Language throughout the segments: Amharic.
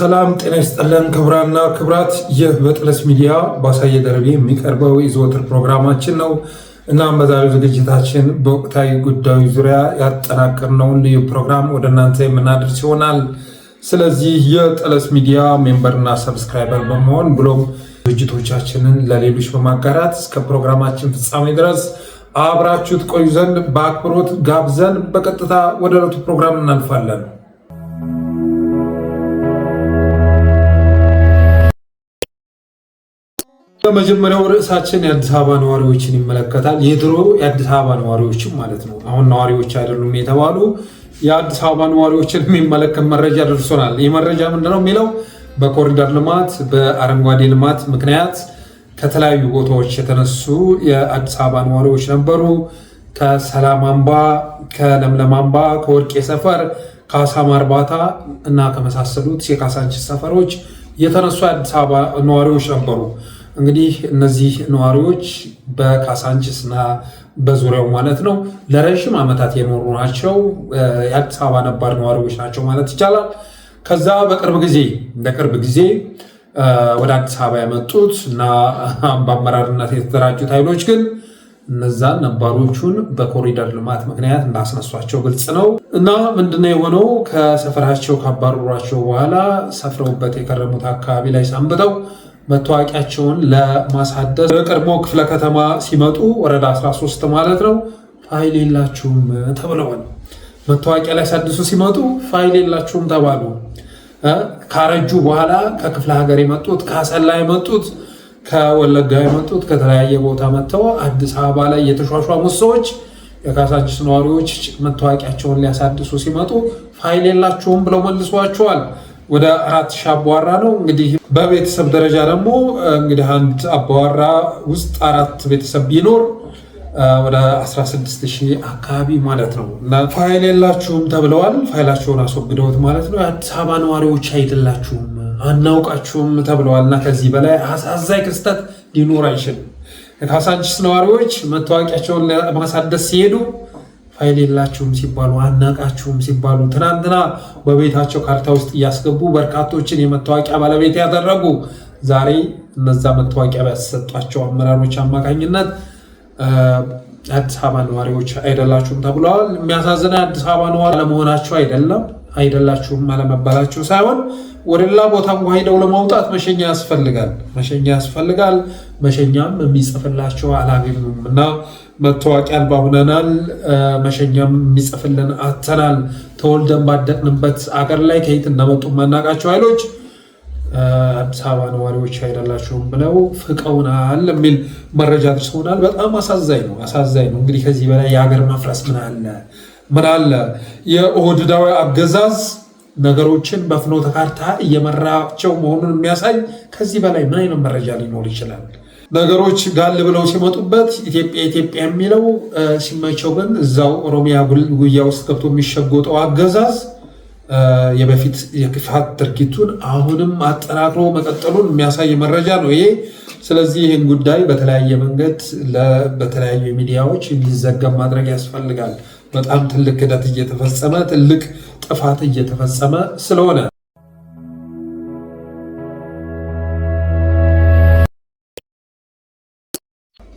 ሰላም ጤና ይስጥልን ክቡራንና ክቡራት፣ ይህ በጥለስ ሚዲያ ባሳየ ደረቤ የሚቀርበው የዘወትር ፕሮግራማችን ነው። እናም በዛሬው ዝግጅታችን በወቅታዊ ጉዳዮች ዙሪያ ያጠናቀርነውን ልዩ ፕሮግራም ወደ እናንተ የምናደርስ ይሆናል። ስለዚህ የጥለስ ሚዲያ ሜምበርና ሰብስክራይበር በመሆን ብሎም ዝግጅቶቻችንን ለሌሎች በማጋራት እስከ ፕሮግራማችን ፍጻሜ ድረስ አብራችሁት ቆዩ ዘንድ በአክብሮት ጋብዘን በቀጥታ ወደ ዕለቱ ፕሮግራም እናልፋለን። በመጀመሪያው ርዕሳችን የአዲስ አበባ ነዋሪዎችን ይመለከታል። የድሮ የአዲስ አበባ ነዋሪዎችም ማለት ነው፣ አሁን ነዋሪዎች አይደሉም የተባሉ የአዲስ አበባ ነዋሪዎችን የሚመለከት መረጃ ደርሶናል። ይህ መረጃ ምንድነው የሚለው በኮሪደር ልማት በአረንጓዴ ልማት ምክንያት ከተለያዩ ቦታዎች የተነሱ የአዲስ አበባ ነዋሪዎች ነበሩ። ከሰላም አምባ፣ ከለምለም አምባ፣ ከወርቄ ሰፈር፣ ከአሳማ እርባታ እና ከመሳሰሉት የካሳንቺስ ሰፈሮች የተነሱ የአዲስ አበባ ነዋሪዎች ነበሩ። እንግዲህ እነዚህ ነዋሪዎች በካሳንቺስ እና በዙሪያው ማለት ነው ለረዥም ዓመታት የኖሩ ናቸው። የአዲስ አበባ ነባር ነዋሪዎች ናቸው ማለት ይቻላል። ከዛ በቅርብ ጊዜ ወደ አዲስ አበባ የመጡት እና በአመራርነት የተደራጁት ኃይሎች ግን እነዛን ነባሮቹን በኮሪደር ልማት ምክንያት እንዳስነሷቸው ግልጽ ነው። እና ምንድነው የሆነው? ከሰፈራቸው ካባረሯቸው በኋላ ሰፍረውበት የከረሙት አካባቢ ላይ ሰንብተው መታወቂያቸውን ለማሳደስ በቀድሞ ክፍለ ከተማ ሲመጡ ወረዳ 13 ማለት ነው ፋይል የላችሁም ተብለዋል። መታወቂያ ላይ ሳድሱ ሲመጡ ፋይል የላችሁም ተባሉ። ካረጁ በኋላ ከክፍለ ሀገር የመጡት ከአሰላ የመጡት ከወለጋ የመጡት ከተለያየ ቦታ መጥተው አዲስ አበባ ላይ የተሿሿሙት ሰዎች የካሳንቺስ ነዋሪዎች መታወቂያቸውን ሊያሳድሱ ሲመጡ ፋይል የላችሁም ብለው መልሷቸዋል። ወደ 4000 አባወራ ነው እንግዲህ። በቤተሰብ ደረጃ ደግሞ እንግዲህ አንድ አባወራ ውስጥ 4 ቤተሰብ ቢኖር ወደ 16000 አካባቢ ማለት ነው። እና ፋይል የላችሁም ተብለዋል። ፋይላቸውን አስወግደውት ማለት ነው የአዲስ አበባ ነዋሪዎች አይደላችሁም፣ አናውቃችሁም ተብለዋል። እና ከዚህ በላይ አሳዛኝ ክስተት ሊኖር አይችልም። የካሳንቺስ ነዋሪዎች መታወቂያቸውን ለማሳደስ ሲሄዱ ፋይል የላችሁም ሲባሉ፣ አናቃችሁም ሲባሉ፣ ትናንትና በቤታቸው ካርታ ውስጥ እያስገቡ በርካቶችን የመታወቂያ ባለቤት ያደረጉ ዛሬ እነዛ መታወቂያ ያሰጧቸው አመራሮች አማካኝነት አዲስ አበባ ነዋሪዎች አይደላችሁም ተብለዋል። የሚያሳዝነው አዲስ አበባ ነዋሪ አለመሆናቸው አይደላችሁም አለመባላቸው ሳይሆን ወደ ሌላ ቦታ እንኳ ሄደው ለማውጣት መሸኛ ያስፈልጋል። መሸኛም የሚጽፍላቸው አላገኙም እና መታወቂያ አልባ ሆነናል። መሸኛም የሚጽፍልን አጥተናል። ተወልደን ባደቅንበት አገር ላይ ከየት እንደመጡ የማናውቃቸው ኃይሎች አዲስ አበባ ነዋሪዎች አይደላችሁም ብለው ፍቀውናል የሚል መረጃ ደርሰውናል። በጣም አሳዛኝ ነው። እንግዲህ ከዚህ በላይ የሀገር መፍረስ ምን አለ? የኦህዴዳዊ አገዛዝ ነገሮችን በፍኖተ ካርታ እየመራቸው መሆኑን የሚያሳይ ከዚህ በላይ ምን አይነት መረጃ ሊኖር ይችላል? ነገሮች ጋል ብለው ሲመጡበት ኢትዮጵያ የሚለው ሲመቸው ግን እዛው ኦሮሚያ ጉያ ውስጥ ገብቶ የሚሸጎጠው አገዛዝ የበፊት የክፋት ድርጊቱን አሁንም አጠናክሮ መቀጠሉን የሚያሳይ መረጃ ነው ይሄ። ስለዚህ ይህን ጉዳይ በተለያየ መንገድ በተለያዩ ሚዲያዎች እንዲዘገብ ማድረግ ያስፈልጋል። በጣም ትልቅ ክደት እየተፈጸመ ትልቅ ጥፋት እየተፈጸመ ስለሆነ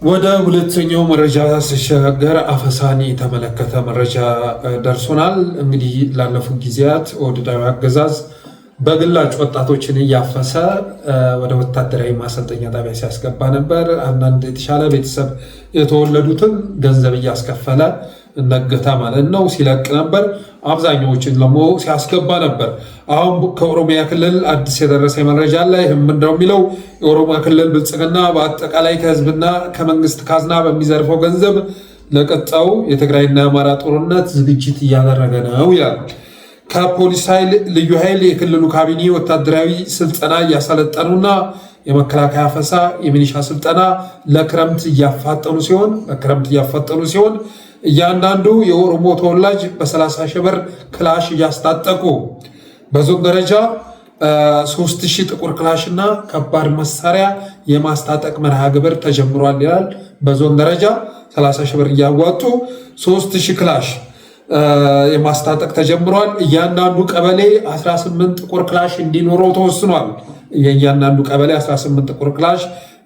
ወደ ሁለተኛው መረጃ ሲሸጋገር አፈሳን የተመለከተ መረጃ ደርሶናል። እንግዲህ ላለፉት ጊዜያት ኦህዴዳዊ አገዛዝ በግላጭ ወጣቶችን እያፈሰ ወደ ወታደራዊ ማሰልጠኛ ጣቢያ ሲያስገባ ነበር። አንዳንድ የተሻለ ቤተሰብ የተወለዱትን ገንዘብ እያስከፈለ እነገታ ማለት ነው ሲለቅ ነበር። አብዛኛዎችን ደግሞ ሲያስገባ ነበር። አሁን ከኦሮሚያ ክልል አዲስ የደረሰ መረጃ አለ። ይህም ምንድነው የሚለው የኦሮሚያ ክልል ብልጽግና በአጠቃላይ ከህዝብና ከመንግስት ካዝና በሚዘርፈው ገንዘብ ለቀጣዩ የትግራይና የአማራ ጦርነት ዝግጅት እያደረገ ነው ይላል። ከፖሊስ ኃይል፣ ልዩ ኃይል፣ የክልሉ ካቢኔ ወታደራዊ ስልጠና እያሰለጠኑና የመከላከያ አፈሳ፣ የሚሊሻ ስልጠና ለክረምት እያፋጠኑ ሲሆን እያንዳንዱ የኦሮሞ ተወላጅ በ30,000 ብር ክላሽ እያስታጠቁ በዞን ደረጃ 3000 ጥቁር ክላሽ እና ከባድ መሳሪያ የማስታጠቅ መርሃ ግብር ተጀምሯል ይላል። በዞን ደረጃ 30,000 ብር እያዋጡ 3000 ክላሽ የማስታጠቅ ተጀምሯል። እያንዳንዱ ቀበሌ 18 ጥቁር ክላሽ እንዲኖረው ተወስኗል። የእያንዳንዱ ቀበሌ 18 ጥቁር ክላሽ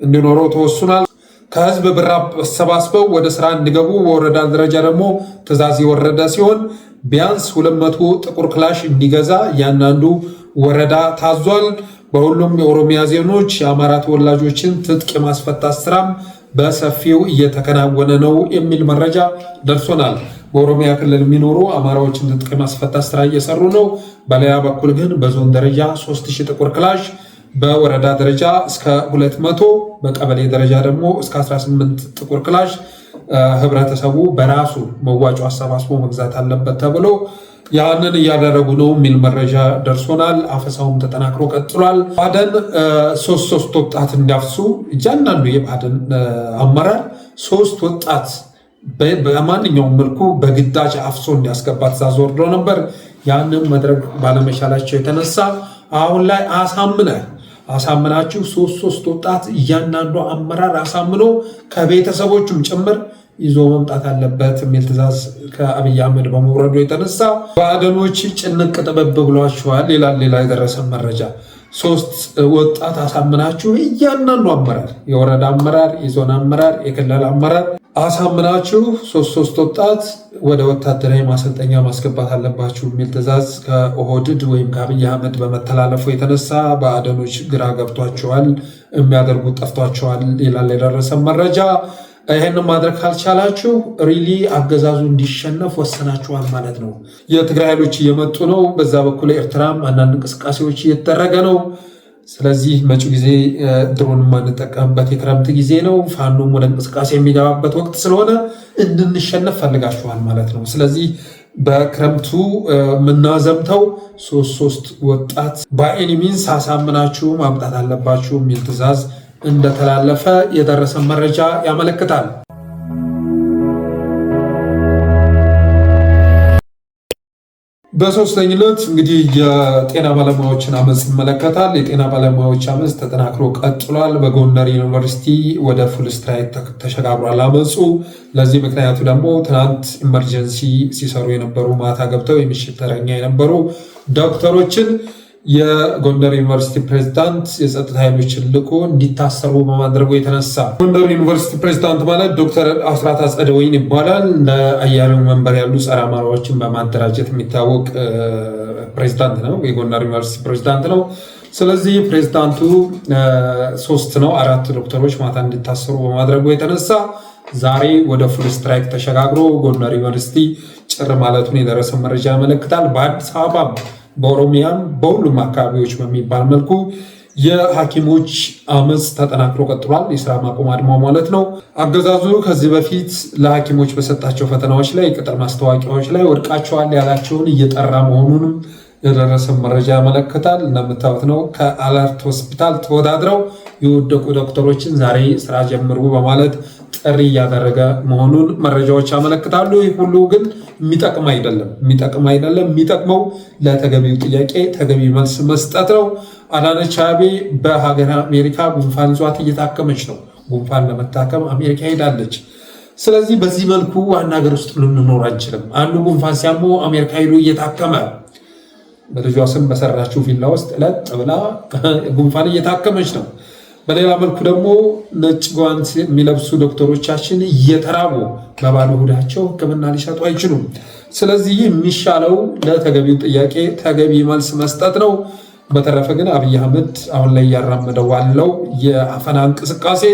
እንዲኖረው ተወስኗል። ከህዝብ ብር አሰባስበው ወደ ስራ እንዲገቡ በወረዳ ደረጃ ደግሞ ትዕዛዝ የወረደ ሲሆን ቢያንስ 200 ጥቁር ክላሽ እንዲገዛ እያንዳንዱ ወረዳ ታዟል። በሁሉም የኦሮሚያ ዞኖች የአማራ ተወላጆችን ትጥቅ የማስፈታት ስራም በሰፊው እየተከናወነ ነው የሚል መረጃ ደርሶናል። በኦሮሚያ ክልል የሚኖሩ አማራዎችን ትጥቅ የማስፈታት ስራ እየሰሩ ነው። በሌላ በኩል ግን በዞን ደረጃ 3000 ጥቁር ክላሽ፣ በወረዳ ደረጃ እስከ 200፣ በቀበሌ ደረጃ ደግሞ እስከ 18 ጥቁር ክላሽ ህብረተሰቡ በራሱ መዋጮ አሰባስቦ መግዛት አለበት ተብሎ ያንን እያደረጉ ነው የሚል መረጃ ደርሶናል። አፈሳውም ተጠናክሮ ቀጥሏል። ብአዴን 3 ወጣት እንዲያፍሱ እያንዳንዱ የብአዴን አመራር 3 ወጣት በማንኛውም መልኩ በግዳጅ አፍሶ እንዲያስገባ ትዕዛዝ ወርዶ ነበር። ያንን መድረግ ባለመቻላቸው የተነሳ አሁን ላይ አሳምናችሁ 3 ወጣት እያንዳንዱ አመራር አሳምኖ ከቤተሰቦቹም ጭምር ይዞ መምጣት አለበት የሚል ትዕዛዝ ከአብይ አህመድ በመውረዱ የተነሳ ብአዴኖች ጭንቅ ጥበብ ብሏቸዋል። ሌላ የደረሰ መረጃ 3 ወጣት አሳምናችሁ እያንዳንዱ አመራር፣ የወረዳ አመራር፣ የዞን አመራር፣ የክልል አመራር አሳምናችሁ 3 ወጣት ወደ ወታደራዊ ማሰልጠኛ ማስገባት አለባችሁ የሚል ትዕዛዝ ከኦህዴድ ወይም ከአብይ አህመድ በመተላለፉ የተነሳ ብአዴኖች ግራ ገብቷቸዋል። የሚያደርጉት ጠፍቷቸዋል ይላል የደረሰ መረጃ። ይህንን ማድረግ ካልቻላችሁ ሪሊ አገዛዙ እንዲሸነፍ ወሰናችኋል ማለት ነው። የትግራይ ኃይሎች እየመጡ ነው። በዛ በኩል ኤርትራም አንዳንድ እንቅስቃሴዎች እየተደረገ ነው። ስለዚህ መጪው ጊዜ ድሮን የማንጠቀምበት የክረምት ጊዜ ነው። ፋኖም ወደ እንቅስቃሴ የሚገባበት ወቅት ስለሆነ እንድንሸነፍ ፈልጋችኋል ማለት ነው። ስለዚህ በክረምቱ የምናዘምተው 3 ወጣት በኤኒ ሚንስ አሳምናችሁ ማምጣት አለባችሁ የሚል ትዕዛዝ እንደተላለፈ የደረሰ መረጃ ያመለክታል። በሶስተኝነት እንግዲህ የጤና ባለሙያዎችን አመፅ ይመለከታል። የጤና ባለሙያዎች አመፅ ተጠናክሮ ቀጥሏል። በጎንደር ዩኒቨርሲቲ ወደ ፉል ስትራይክ ተሸጋግሯል አመፁ። ለዚህ ምክንያቱ ደግሞ ትናንት ኢመርጀንሲ ሲሰሩ የነበሩ ማታ ገብተው የምሽት ተረኛ የነበሩ ዶክተሮችን የጎንደር ዩኒቨርሲቲ ፕሬዝዳንት የጸጥታ ኃይሎችን ልኮ እንዲታሰሩ በማድረጉ የተነሳ ጎንደር ዩኒቨርሲቲ ፕሬዝዳንት ማለት ዶክተር አስራት አጸደወይን ይባላል። ለአያሌው መንበር ያሉ ጸረ አማራዎችን በማደራጀት የሚታወቅ ፕሬዝዳንት ነው። የጎንደር ዩኒቨርሲቲ ፕሬዝዳንት ነው። ስለዚህ ፕሬዝዳንቱ 3 ነው 4 ዶክተሮች ማታ እንዲታሰሩ በማድረጉ የተነሳ ዛሬ ወደ ፉል ስትራይክ ተሸጋግሮ ጎንደር ዩኒቨርሲቲ ጭር ማለቱን የደረሰ መረጃ ያመለክታል። በአዲስ አበባ በኦሮሚያም በሁሉም አካባቢዎች በሚባል መልኩ የሐኪሞች አመፅ ተጠናክሮ ቀጥሏል። የስራ ማቆም አድማው ማለት ነው። አገዛዙ ከዚህ በፊት ለሐኪሞች በሰጣቸው ፈተናዎች ላይ የቅጥር ማስታወቂያዎች ላይ ወድቃቸዋል ያላቸውን እየጠራ መሆኑንም የደረሰ መረጃ ያመለክታል። እንደምታዩት ነው። ከአለርት ሆስፒታል ተወዳድረው የወደቁ ዶክተሮችን ዛሬ ስራ ጀምሩ በማለት ጥሪ እያደረገ መሆኑን መረጃዎች ያመለክታሉ። ይህ ሁሉ ግን የሚጠቅም አይደለም። የሚጠቅመው ለተገቢው ጥያቄ ተገቢ መልስ መስጠት ነው። አዳነች አቤቤ በሀገር አሜሪካ ጉንፋን ይዟት እየታከመች ነው። ጉንፋን ለመታከም አሜሪካ ሄዳለች። ስለዚህ በዚህ መልኩ ዋና ሀገር ውስጥ ልንኖር አንችልም። አንዱ ጉንፋን ሲያሞ አሜሪካ ሄዶ እየታከመ በልጇ ስም በሰራችው ቪላ ውስጥ ለጥ ብላ ጉንፋን እየታከመች ነው። በሌላ መልኩ ደግሞ ነጭ ጓንት የሚለብሱ ዶክተሮቻችን እየተራቡ በባዶ ሆዳቸው ሕክምና ሊሰጡ አይችሉም። ስለዚህ የሚሻለው ለተገቢው ጥያቄ ተገቢ መልስ መስጠት ነው። በተረፈ ግን አብይ አህመድ አሁን ላይ እያራመደው ያለው የአፈና እንቅስቃሴ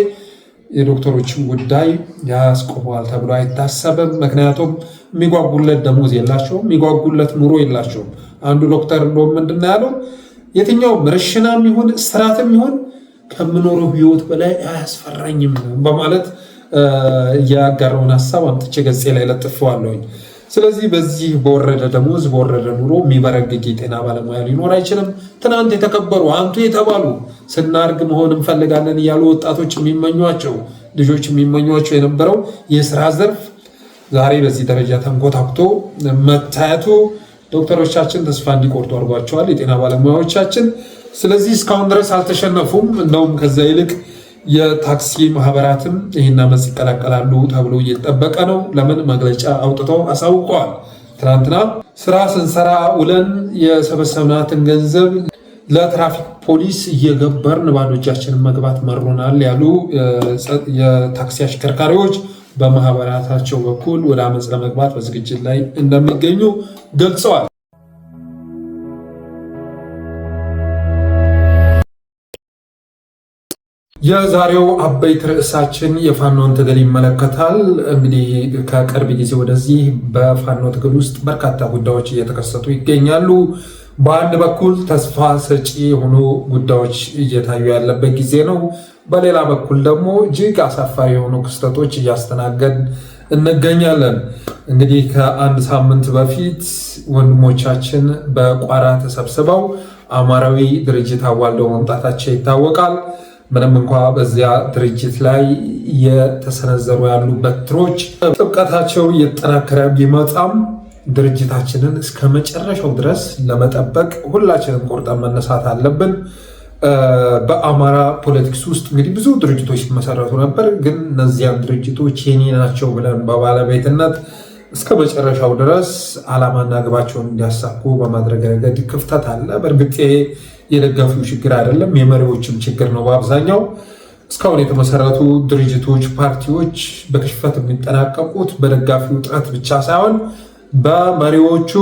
የዶክተሮችን ጉዳይ ያስቆመዋል ተብሎ አይታሰብም። ምክንያቱም የሚጓጉለት ደሞዝ የላቸውም፣ የሚጓጉለት ኑሮ የላቸውም። አንዱ ዶክተር እንደውም ምንድን ነው ያለው? የትኛውም ርሽናም ይሁን እስራትም ይሁን ከምኖረው ህይወት በላይ አያስፈራኝም በማለት ያጋራውን ሀሳብ አምጥቼ ገጼ ላይ ለጥፈዋለሁኝ። ስለዚህ በዚህ በወረደ ደሞዝ በወረደ ኑሮ የሚበረግግ የጤና ባለሙያ ሊኖር አይችልም። ትናንት የተከበሩ አንቱ የተባሉ ስናርግ መሆን እንፈልጋለን እያሉ ወጣቶች የሚመኟቸው ልጆች የሚመኟቸው የነበረው የስራ ዘርፍ ዛሬ በዚህ ደረጃ ተንኮታኩቶ መታየቱ ዶክተሮቻችን ተስፋ እንዲቆርጡ አድርጓቸዋል፣ የጤና ባለሙያዎቻችን። ስለዚህ እስካሁን ድረስ አልተሸነፉም። እንደውም ከዛ ይልቅ የታክሲ ማህበራትም ይህን አመፅ ይቀላቀላሉ ተብሎ እየተጠበቀ ነው። ለምን መግለጫ አውጥተው አሳውቀዋል። ትናንትና ስራ ስንሰራ ውለን የሰበሰብናትን ገንዘብ ለትራፊክ ፖሊስ እየገበርን ባዶ እጃችንን መግባት መሮናል ያሉ የታክሲ አሽከርካሪዎች በማህበራታቸው በኩል ወደ አመፅ ለመግባት በዝግጅት ላይ እንደሚገኙ ገልጸዋል። የዛሬው አበይት ርዕሳችን የፋኖን ትግል ይመለከታል። እንግዲህ ከቅርብ ጊዜ ወደዚህ በፋኖ ትግል ውስጥ በርካታ ጉዳዮች እየተከሰቱ ይገኛሉ። በአንድ በኩል ተስፋ ሰጪ የሆኑ ጉዳዮች እየታዩ ያለበት ጊዜ ነው። በሌላ በኩል ደግሞ እጅግ አሳፋሪ የሆኑ ክስተቶች እያስተናገድ እንገኛለን። እንግዲህ ከአንድ ሳምንት በፊት ወንድሞቻችን በቋራ ተሰብስበው አማራዊ ድርጅት አዋልደው መምጣታቸው ይታወቃል። ምንም እንኳ በዚያ ድርጅት ላይ የተሰነዘሩ ያሉ በትሮች ጥብቀታቸው እየተጠናከረ ቢመጣም ድርጅታችንን እስከ መጨረሻው ድረስ ለመጠበቅ ሁላችንም ቆርጠን መነሳት አለብን። በአማራ ፖለቲክስ ውስጥ እንግዲህ ብዙ ድርጅቶች ሲመሰረቱ ነበር። ግን እነዚያን ድርጅቶች የኔ ናቸው ብለን በባለቤትነት እስከ መጨረሻው ድረስ ዓላማና ግባቸውን እንዲያሳኩ በማድረግ ረገድ ክፍተት አለ። በእርግጥ የደጋፊው ችግር አይደለም፣ የመሪዎችም ችግር ነው። በአብዛኛው እስካሁን የተመሰረቱ ድርጅቶች፣ ፓርቲዎች በክሽፈት የሚጠናቀቁት በደጋፊው ጥረት ብቻ ሳይሆን በመሪዎቹ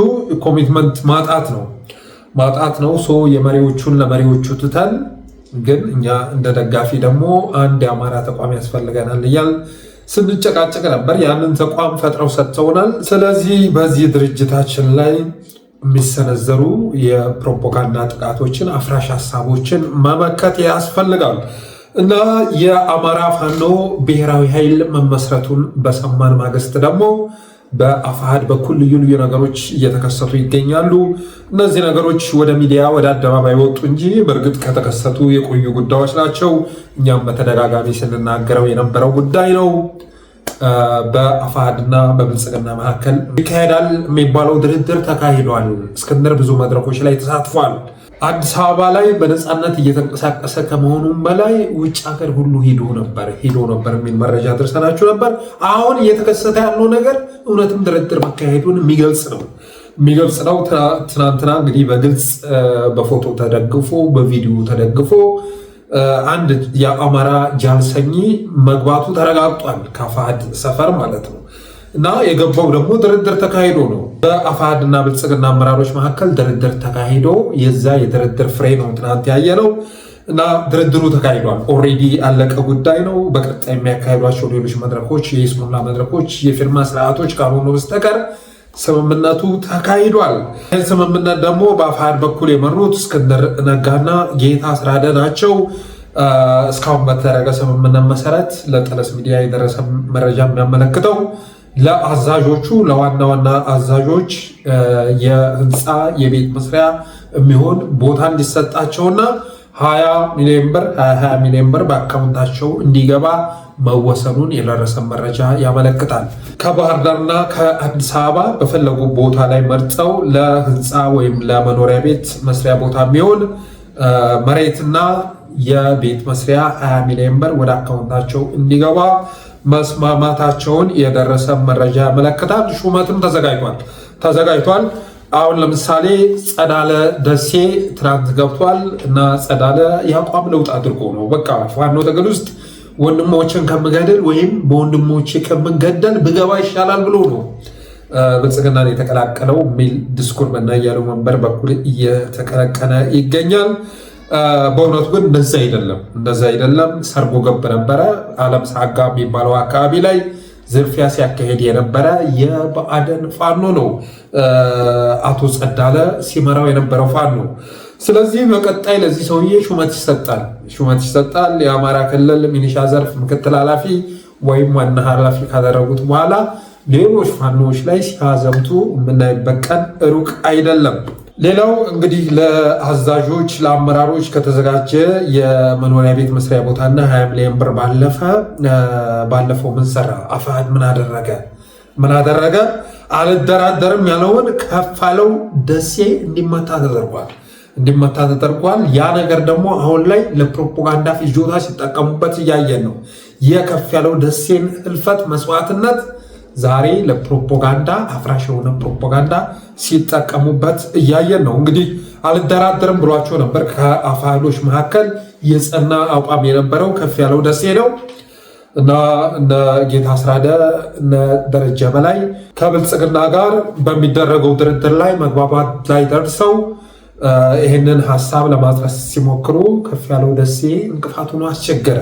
ኮሚትመንት ማጣት ነው። የመሪዎቹን ለመሪዎቹ ትተን ግን እኛ እንደ ደጋፊ ደግሞ አንድ የአማራ ተቋም ያስፈልገናል እያል ስንጨቃጨቅ ነበር። ያንን ተቋም ፈጥረው ሰጥተውናል። ስለዚህ በዚህ ድርጅታችን ላይ የሚሰነዘሩ የፕሮፓጋንዳ ጥቃቶችን፣ አፍራሽ ሀሳቦችን መመከት ያስፈልጋል እና የአማራ ፋኖ ብሔራዊ ኃይል መመስረቱን በሰማን ማግስት ደግሞ በአፋሕድ በኩል ልዩ ልዩ ነገሮች እየተከሰቱ ይገኛሉ። እነዚህ ነገሮች ወደ ሚዲያ ወደ አደባባይ ወጡ እንጂ በእርግጥ ከተከሰቱ የቆዩ ጉዳዮች ናቸው። እኛም በተደጋጋሚ ስንናገረው የነበረው ጉዳይ ነው። በአፋሕድና በብልጽግና መካከል ይካሄዳል የሚባለው ድርድር ተካሂዷል። እስክንድር ብዙ መድረኮች ላይ ተሳትፏል። አዲስ አበባ ላይ በነፃነት እየተንቀሳቀሰ ከመሆኑም በላይ ውጭ ሀገር ሁሉ ሄዶ ነበር የሚል መረጃ ደርሰናችሁ ነበር። አሁን እየተከሰተ ያለው ነገር እውነትም ድርድር መካሄዱን የሚገልጽ ነው። ትናንትና እንግዲህ በግልጽ በፎቶ ተደግፎ በቪዲዮ ተደግፎ አንድ የአማራ ጃልሰኝ መግባቱ ተረጋግጧል። ከአፋሕድ ሰፈር ማለት ነው። እና የገባው ደግሞ ድርድር ተካሂዶ ነው። በአፋሕድ እና ብልጽግና አመራሮች መካከል ድርድር ተካሂዶ የዛ የድርድር ፍሬ ነው ትናንት ያየ ነው። እና ድርድሩ ተካሂዷል። ኦልሬዲ ያለቀ ጉዳይ ነው። በቀጣይ የሚያካሂዷቸው ሌሎች መድረኮች፣ የይስሙላ መድረኮች፣ የፊርማ ስርዓቶች ካልሆኑ በስተቀር ስምምነቱ ተካሂዷል። ይህን ስምምነት ደግሞ በአፋሕድ በኩል የመሩት እስክንድር ነጋና ጌታ አስራደ ናቸው። እስካሁን በተደረገ ስምምነት መሰረት ለጠለስ ሚዲያ የደረሰ መረጃ የሚያመለክተው ለአዛዦቹ ለዋና ዋና አዛዦች የህንፃ የቤት መስሪያ የሚሆን ቦታ እንዲሰጣቸውና 20 ሚሊዮን ብር በአካውንታቸው እንዲገባ መወሰኑን የደረሰ መረጃ ያመለክታል። ከባህር ዳርና ከአዲስ አበባ በፈለጉ ቦታ ላይ መርጠው ለህንፃ ወይም ለመኖሪያ ቤት መስሪያ ቦታ የሚሆን መሬትና የቤት መስሪያ 20 ሚሊዮን ብር ወደ አካውንታቸው እንዲገባ መስማማታቸውን የደረሰ መረጃ ያመለክታል። ሹመትም ተዘጋጅቷል። አሁን ለምሳሌ ጸዳለ ደሴ ትናንት ገብቷል እና ጸዳለ የአቋም ለውጥ አድርጎ ነው በቃ ፋኖ ትግል ውስጥ ወንድሞችን ከምገድል ወይም በወንድሞቼ ከምገደል ብገባ ይሻላል ብሎ ነው ብልጽግናን የተቀላቀለው የሚል ዲስኩር በእናያለው መንበር በኩል እየተቀነቀነ ይገኛል። በእውነቱ ግን እንደዛ አይደለም። ሰርጎ ገብ ነበረ። ዓለም ሳጋ የሚባለው አካባቢ ላይ ዝርፊያ ሲያካሄድ የነበረ የብአዴን ፋኖ ነው አቶ ጸዳለ ሲመራው የነበረው ፋኖ። ስለዚህ በቀጣይ ለዚህ ሰውዬ ሹመት ይሰጣል። የአማራ ክልል ሚኒሻ ዘርፍ ምክትል ኃላፊ ወይም ዋና ኃላፊ ካደረጉት በኋላ ሌሎች ፋኖዎች ላይ ሲያዘምቱ የምናይበት ቀን ሩቅ አይደለም። ሌላው እንግዲህ ለአዛዦች ለአመራሮች ከተዘጋጀ የመኖሪያ ቤት መስሪያ ቦታና 20 ሚሊዮን ብር ባለፈው ምን ሰራ? አፋሕድ ምን አደረገ? አልደራደርም ያለውን ከፋለው ደሴ እንዲመታ ተደርጓል። ያ ነገር ደግሞ አሁን ላይ ለፕሮፓጋንዳ ፍጆታ ሲጠቀሙበት እያየን ነው። የከፍ ያለው ደሴን ህልፈት መስዋዕትነት ዛሬ ለፕሮፓጋንዳ አፍራሽ የሆነ ፕሮፓጋንዳ ሲጠቀሙበት እያየን ነው። እንግዲህ አልደራደርም ብሏቸው ነበር። ከአፋሕዶች መካከል የጸና አቋም የነበረው ከፍያለው ደሴ ነው እና እነ ጌታ አስራደ እነ ደረጀ በላይ ከብልጽግና ጋር በሚደረገው ድርድር ላይ መግባባት ላይ ደርሰው ይህንን ሀሳብ ለማድረስ ሲሞክሩ ከፍያለው ደሴ እንቅፋቱን አስቸገረ።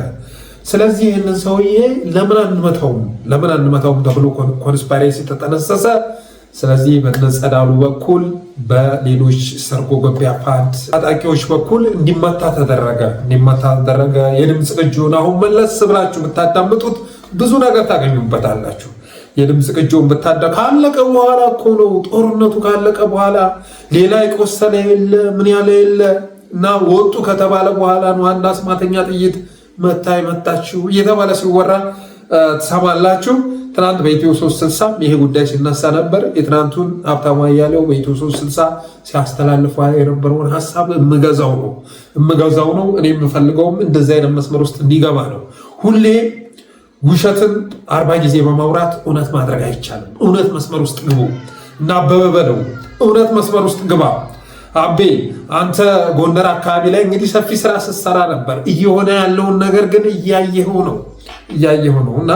ስለዚህ ይህንን ሰውዬ ለምን አንመታውም ተብሎ ኮንስፓይሬሲ ተጠነሰሰ። ስለዚህ በጸዳሉ በኩል በሌሎች ሰርጎ ገብ አፋሕድ ታጣቂዎች በኩል እንዲመታ ተደረገ። የድምፅ ቅጂውን አሁን መለስ ብላችሁ ብታዳምጡት ብዙ ነገር ታገኙበታላችሁ። የድምፅ ቅጂውን ካለቀ በኋላ እኮ ነው ጦርነቱ ካለቀ በኋላ ሌላ የቆሰለ የለ ምን ያለ የለ እና ወጡ ከተባለ በኋላ ነው አንድ አስማተኛ ጥይት መታችሁ እየተባለ ሲወራ ትሰማላችሁ። ትናንት በኢትዮ 360 ይሄ ጉዳይ ሲነሳ ነበር። የትናንቱን ሀብታሙ አያሌው በኢትዮ 360 ሲያስተላልፉ የነበረውን ሀሳብ እምገዛው ነው። እኔ የምፈልገውም እንደዚህ አይነት መስመር ውስጥ እንዲገባ ነው። ሁሌ ውሸትን 40 ጊዜ በማውራት እውነት ማድረግ አይቻልም። እውነት መስመር ውስጥ ግቡ እና አበበ በለው እውነት መስመር ውስጥ ግባ። አቤ አንተ ጎንደር አካባቢ ላይ እንግዲህ ሰፊ ስራ ስትሰራ ነበር። እየሆነ ያለውን ነገር ግን እያየኸው ነው እና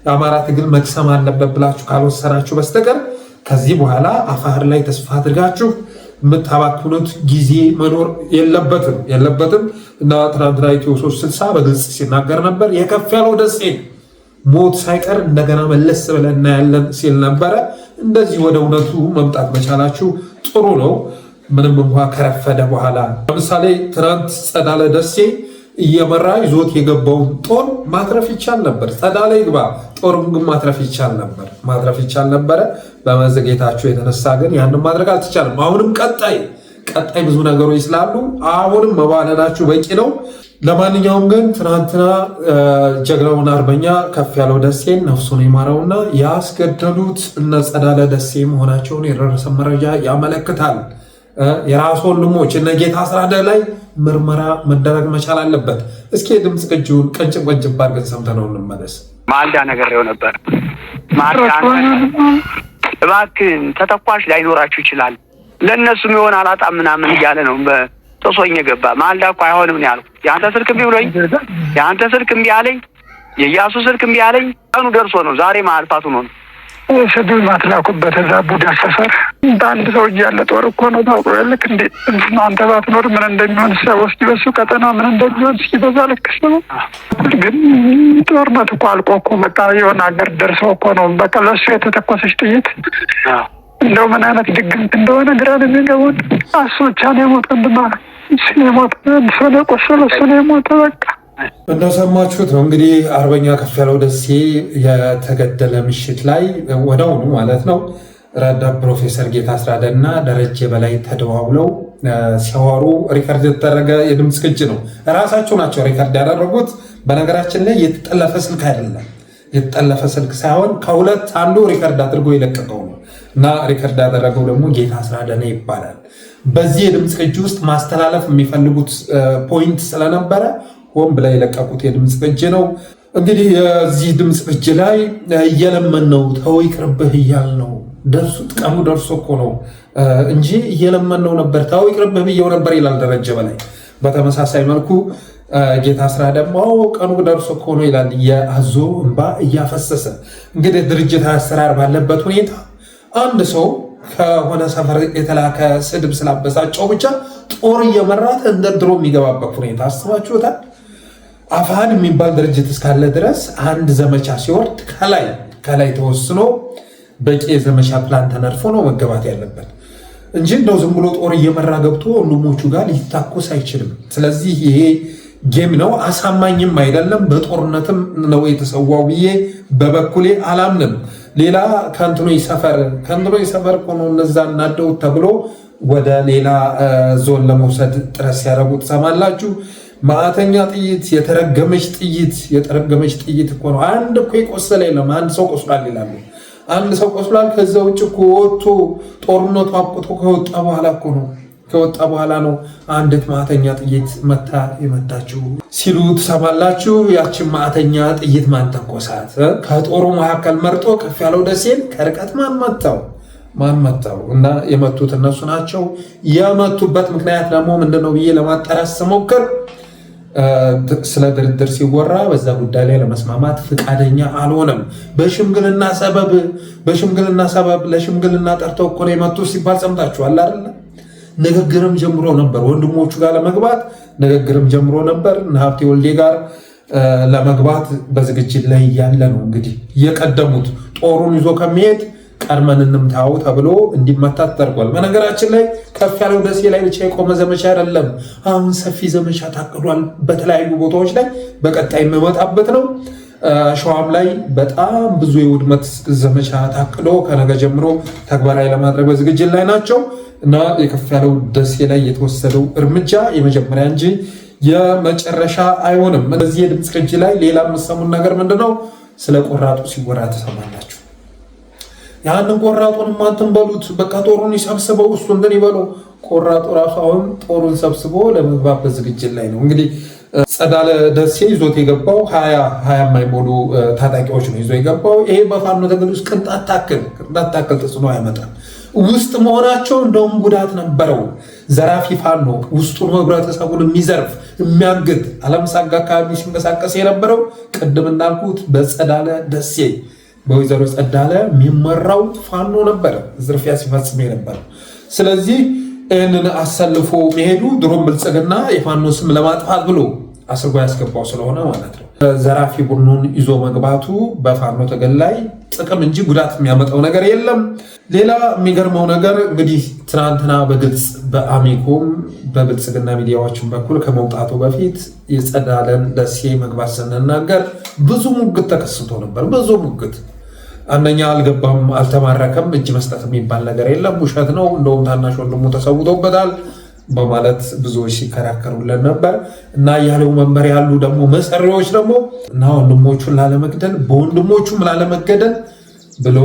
የአማራ ትግል መክሰም አለበት ብላችሁ ካልወሰናችሁ በስተቀር ከዚህ በኋላ አፋሕድ ላይ ተስፋ አድርጋችሁ የምታባክኑት ጊዜ መኖር የለበትም እና ትናንትና ኢትዮ 360 በግልጽ ሲናገር ነበር። የከፍያለው ደሴ ሞት ሳይቀር እንደገና መለስ ብለን እናያለን ሲል ነበረ። እንደዚህ ወደ እውነቱ መምጣት መቻላችሁ ጥሩ ነው። ምንም እንኳ ከረፈደ በኋላ ለምሳሌ ትናንት ጸዳለ ደሴ እየመራ ይዞት የገባውን ጦር ማትረፍ ይቻል ነበር። ጸዳለ ይግባ ጦሩን ግን ማትረፍ ይቻል ነበረ። በመዘግየታቸው የተነሳ ግን ያንን ማድረግ አልተቻለም። አሁንም ቀጣይ ብዙ ነገሮች ስላሉ አሁንም መባለናችሁ በቂ ነው። ለማንኛውም ግን ትናንትና ጀግናውን አርበኛ ከፍያለው ደሴን ነፍሱን ይማረውና ያስገደሉት እነ ጸዳለ ደሴ መሆናቸውን የደረሰ መረጃ ያመለክታል። የራሱ ወንድሞች እነ ጌታ አስራደ ላይ ምርመራ መደረግ መቻል አለበት። እስኪ የድምፅ ቅጂውን ቀንጭብ አድርገን ሰምተነው እንመለስ። ማልዳ ነገሬው ነበር። እባክህን ተተኳሽ ላይኖራችሁ ይችላል ለእነሱም የሆነ አላጣም ምናምን እያለ ነው በጥሶኝ ገባ። ማልዳ እኮ አይሆንም ነው ያልኩት። የአንተ ስልክ እምቢ ብሎኝ የአንተ ስልክ እምቢ አለኝ፣ የኢያሱ ስልክ እምቢ አለኝ። ቀኑ ደርሶ ነው ዛሬ ማልፋቱ ነው። ስድብ ማትላኩበት እዛ ቡዳ ሰፈር በአንድ ሰው እያለ ጦር እኮ ነው ታውቆ ልክ እንዴ አንተ ባትኖር ምን እንደሚሆን ሰው እስኪ በሱ ቀጠና ምን እንደሚሆን እስኪ በዛ ልክ ነው። ግን ጦርነት እኮ አልቆ እኮ በቃ የሆነ ሀገር ደርሶ እኮ ነው በቃ ለእሱ የተተኮሰች ጥይት እንደው ምን አይነት ድግምት እንደሆነ ግራ ነው የሚገቡት። እሱ ብቻ ነው የሞተ እሱ ነው የቆሰለ እሱ ነው የሞተ በቃ እንደሰማችሁት ነው እንግዲህ አርበኛ ከፍያለው ደሴ የተገደለ ምሽት ላይ ወዲያውኑ ማለት ነው ረዳት ፕሮፌሰር ጌታ አስራደ እና ደረጀ በላይ ተደዋውለው ሲያወሩ ሪከርድ የተደረገ የድምፅ ቅጂ ነው። ራሳቸው ናቸው ሪከርድ ያደረጉት። በነገራችን ላይ የተጠለፈ ስልክ አይደለም፣ የተጠለፈ ስልክ ሳይሆን ከሁለት አንዱ ሪከርድ አድርጎ የለቀቀው ነው እና ሪከርድ ያደረገው ደግሞ ጌታ አስራደ ነው ይባላል። በዚህ የድምፅ ቅጂ ውስጥ ማስተላለፍ የሚፈልጉት ፖይንት ስለነበረ ሆን ብላ የለቀቁት የድምፅ ቅጂ ነው። እንግዲህ የዚህ ድምፅ ቅጂ ላይ እየለመን ነው ተው ይቅርብህ እያል ነው ቀኑ ደርሶ እኮ ነው እንጂ እየለመን ነው ነበር ተው ይቅርብህ ብየው ነበር ይላል ደረጀ በላይ። በተመሳሳይ መልኩ ጌታ አስራደ ደግሞ ቀኑ ደርሶ እኮ ነው ይላል የአዞ እንባ እያፈሰሰ። እንግዲህ ድርጅት አሰራር ባለበት ሁኔታ አንድ ሰው ከሆነ ሰፈር የተላከ ስድብ ስላበሳጨው ብቻ ጦር እየመራት እንደ ድሮ የሚገባበት ሁኔታ አስባችሁታል? አፋሕድ የሚባል ድርጅት እስካለ ድረስ አንድ ዘመቻ ሲወርድ ከላይ ተወስኖ በቂ የዘመቻ ፕላን ተነድፎ ነው መገባት ያለበት እንጂ እንደው ዝም ብሎ ጦር እየመራ ገብቶ ወንድሞቹ ጋር ሊታኮስ አይችልም። ስለዚህ ይሄ ጌም ነው፣ አሳማኝም አይደለም። በጦርነትም ነው የተሰዋው ብዬ በበኩሌ አላምንም። ሌላ ከንትኖይ ሰፈር ሆኖ እነዛ እናደው ተብሎ ወደ ሌላ ዞን ለመውሰድ ጥረት ሲያደርጉ ትሰማላችሁ። ማዕተኛ ጥይት፣ የተረገመች ጥይት እኮ ነው። አንድ እኮ የቆሰለ የለም። አንድ ሰው ቆስሏል ይላሉ። አንድ ሰው ቆስሏል። ከዛ ውጭ እኮ ወጥቶ ጦርነቱ አብቅቶ ከወጣ በኋላ እኮ ነው ከወጣ በኋላ ነው አንዲት ማዕተኛ ጥይት መታ የመታችው ሲሉ ትሰማላችሁ። ያችን ማዕተኛ ጥይት ማን ተኮሳት? ከጦሩ መካከል መርጦ ከፍያለው ደሴን ከርቀት ማን መታው? እና የመቱት እነሱ ናቸው። የመቱበት ምክንያት ደግሞ ምንድነው ብዬ ለማጣራት ስሞክር ስለ ድርድር ሲወራ በዛ ጉዳይ ላይ ለመስማማት ፍቃደኛ አልሆነም። በሽምግልና ሰበብ ለሽምግልና ጠርተው እኮ ነው የመቱት ሲባል ሰምታችኋል አይደል? ንግግርም ጀምሮ ነበር፣ ወንድሞቹ ጋር ለመግባት ንግግርም ጀምሮ ነበር። እነ ሀብቴ ወልዴ ጋር ለመግባት በዝግጅት ላይ ያለ ነው እንግዲህ የቀደሙት ጦሩን ይዞ ከሚሄድ ቀድመን እንምታው ተብሎ እንዲመታ ተደርጓል። በነገራችን ላይ ከፍያለው ደሴ ላይ ብቻ የቆመ ዘመቻ አይደለም። አሁን ሰፊ ዘመቻ ታቅዷል በተለያዩ ቦታዎች ላይ፣ በቀጣይ የሚመጣበት ነው። ሸዋም ላይ በጣም ብዙ የውድመት ዘመቻ ታቅዶ ከነገ ጀምሮ ተግባራዊ ለማድረግ በዝግጅት ላይ ናቸው እና የከፍያለው ደሴ ላይ የተወሰደው እርምጃ የመጀመሪያ እንጂ የመጨረሻ አይሆንም። በዚህ የድምፅ ቅጂ ላይ ሌላ የምትሰሙን ነገር ምንድነው? ስለ ቆራጡ ሲወራ ትሰማላችሁ። ያንን ቆራጡን ማንተን በሉት፣ በቃ ጦሩን ይሰብስበው እሱ እንትን ይበለው። ቆራጡ ራሱ አሁን ጦሩን ሰብስቦ ለመግባት በዝግጅት ላይ ነው። እንግዲህ ጸዳለ ደሴ ይዞት የገባው 20 የማይሞሉ ታጣቂዎች ነው ይዞ የገባው። ይሄ በፋኖ ትግል ውስጥ ቅንጣት ታክል ተጽዕኖ አይመጣም። ውስጥ መሆናቸው እንደውም ጉዳት ነበረው። ዘራፊ ፋኖ ውስጡን ህብረተሰቡን የሚዘርፍ የሚያግት አለምሳጋ አካባቢ ሲንቀሳቀስ የነበረው ቅድም እንዳልኩት በጸዳለ ደሴ በወይዘሮ ጸዳለ የሚመራው ፋኖ ነበረ ዝርፊያ ሲፈጽም የነበረው። ስለዚህ ይህንን አሰልፎ መሄዱ ድሮም ብልጽግና የፋኖ ስም ለማጥፋት ብሎ አስርጎ ያስገባው ስለሆነ ማለት ነው። ዘራፊ ቡድኑን ይዞ መግባቱ በፋኖ ትግል ላይ ጥቅም እንጂ ጉዳት የሚያመጣው ነገር የለም። ሌላ የሚገርመው ነገር እንግዲህ ትናንትና በግልጽ በአሚኮም በብልጽግና ሚዲያዎችን በኩል ከመውጣቱ በፊት የጸዳለን ደሴ መግባት ስንናገር ብዙ ሙግት ተከስቶ ነበር። ብዙ ሙግት፣ አንደኛ አልገባም፣ አልተማረከም፣ እጅ መስጠት የሚባል ነገር የለም፣ ውሸት ነው፣ እንደውም ታናሽ ወንድሙ ተሰውቶበታል በማለት ብዙዎች ሲከራከሩለን ነበር እና ያለው መንበር ያሉ ደግሞ መሰሪዎች ደግሞ እና ወንድሞቹን ላለመግደል በወንድሞቹም ላለመገደል ብሎ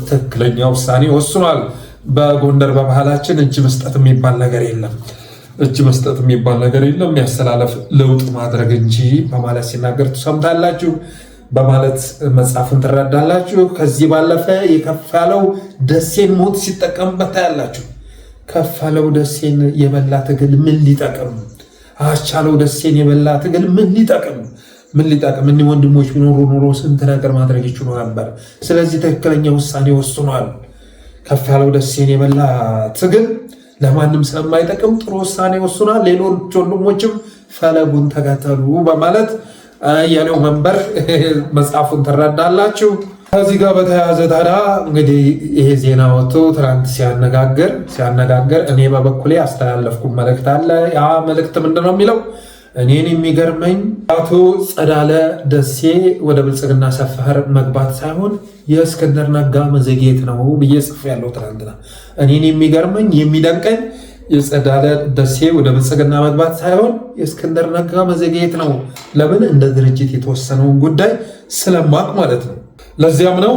ትክክለኛ ውሳኔ ወስኗል። በጎንደር በባህላችን እጅ መስጠት የሚባል ነገር የለም፣ እጅ መስጠት የሚባል ነገር የለም፣ ያስተላለፍ ለውጥ ማድረግ እንጂ በማለት ሲናገር ትሰምታላችሁ፣ በማለት መጽሐፍን ትረዳላችሁ። ከዚህ ባለፈ የከፍያለው ደሴን ሞት ሲጠቀምበት ታያላችሁ። ከፍያለው ደሴን የበላ ትግል ምን ሊጠቅም? አስቻለው ደሴን የበላ ትግል ምን ሊጠቅም? እኒህ ወንድሞች ቢኖሩ ኖሮ ስንት ነገር ማድረግ ይችሉ ነበር። ስለዚህ ትክክለኛ ውሳኔ ወስኗል። ከፍያለው ደሴን የበላ ትግል ለማንም ስለማይጠቅም ጥሩ ውሳኔ ወስኗል። ሌሎች ወንድሞችም ፈለጉን ተከተሉ በማለት ያለው መንበር መጽሐፉን ትረዳላችሁ። ከዚህ ጋር በተያያዘ ታዲያ እንግዲህ ይሄ ዜና ወጥቶ ትናንት ሲያነጋገር እኔ በበኩሌ አስተላለፍኩ መልእክት አለ። ያ መልእክት ምንድነው የሚለው? እኔን የሚገርመኝ አቶ ጸዳለ ደሴ ወደ ብልጽግና ሰፈር መግባት ሳይሆን የእስክንድር ነጋ መዘግየት ነው ብዬ ጽፌያለሁ ትናንትና። እኔን የሚገርመኝ የሚደንቀኝ የጸዳለ ደሴ ወደ ብልጽግና መግባት ሳይሆን የእስክንድር ነጋ መዘግየት ነው። ለምን? እንደ ድርጅት የተወሰነውን ጉዳይ ስለማቅ ማለት ነው። ለዚያም ነው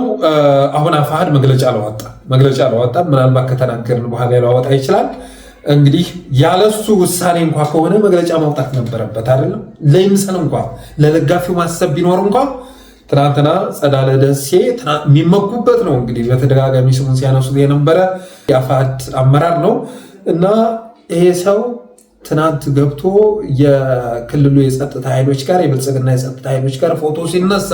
አሁን አፋሕድ መግለጫ አላወጣም። ምናልባት ከተናገርን በኋላ ሊያወጣ ይችላል። እንግዲህ ያለሱ ውሳኔ እንኳ ከሆነ መግለጫ ማውጣት ነበረበት አይደለም። ለይምሰል እንኳ ለደጋፊው ማሰብ ቢኖር እንኳ ትናንትና ጸዳለ ደሴ የሚመኩበት ነው። እንግዲህ በተደጋጋሚ ስሙን ሲያነሱት የነበረ የአፋሕድ አመራር ነው እና ይሄ ሰው ትናንት ገብቶ የክልሉ የጸጥታ ኃይሎች ጋር የብልጽግና የጸጥታ ኃይሎች ጋር ፎቶ ሲነሳ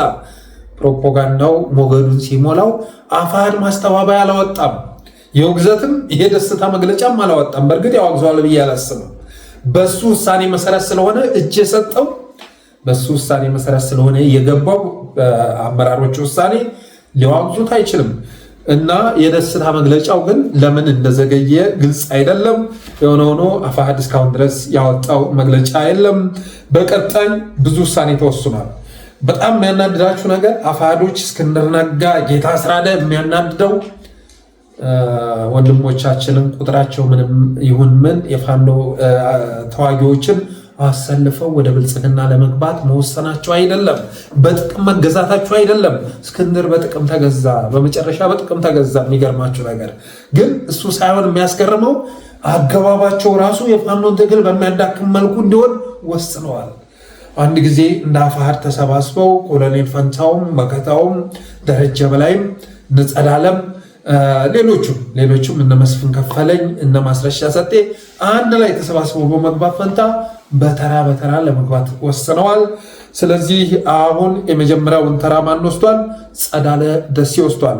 ፕሮፓጋንዳው ሞገዱን ሲሞላው አፋሕድ ማስተባበያ አላወጣም። የውግዘትም ይሄ ደስታ መግለጫም አላወጣም። በእርግጥ ያወግዘዋል ብዬ አላስብም። በሱ ውሳኔ መሰረት ስለሆነ እጅ የሰጠው በሱ ውሳኔ መሰረት ስለሆነ የገባው አመራሮች ውሳኔ ሊዋግዙት አይችልም እና የደስታ መግለጫው ግን ለምን እንደዘገየ ግልጽ አይደለም። የሆነ ሆኖ አፋሕድ እስካሁን ድረስ ያወጣው መግለጫ የለም። በቀጣይ ብዙ ውሳኔ ተወስኗል። በጣም የሚያናድዳችሁ ነገር አፋሕዶች እስክንድር ነጋ፣ ጌታ አስራደ የሚያናድደው ወንድሞቻችንን ቁጥራቸው ምንም ይሁን ምን የፋኖ ተዋጊዎችን አሰልፈው ወደ ብልጽግና ለመግባት መወሰናቸው አይደለም፣ በጥቅም መገዛታቸው አይደለም። እስክንድር በጥቅም ተገዛ፣ በመጨረሻ በጥቅም ተገዛ። የሚገርማቸው ነገር ግን እሱ ሳይሆን የሚያስገርመው አገባባቸው ራሱ የፋኖን ትግል በሚያዳክም መልኩ እንዲሆን ወስነዋል። አንድ ጊዜ እንደ አፋሕድ ተሰባስበው ኮሎኔል ፈንታውም መከታውም ደረጀ በላይም ንጸዳለም ሌሎቹም እነ መስፍን ከፈለኝ እነ ማስረሻ ሰጤ አንድ ላይ ተሰባስበው በመግባት ፈንታ በተራ ለመግባት ወስነዋል። ስለዚህ አሁን የመጀመሪያውን ተራ ማን ወስዷል? ጸዳለ ደሴ ወስዷል።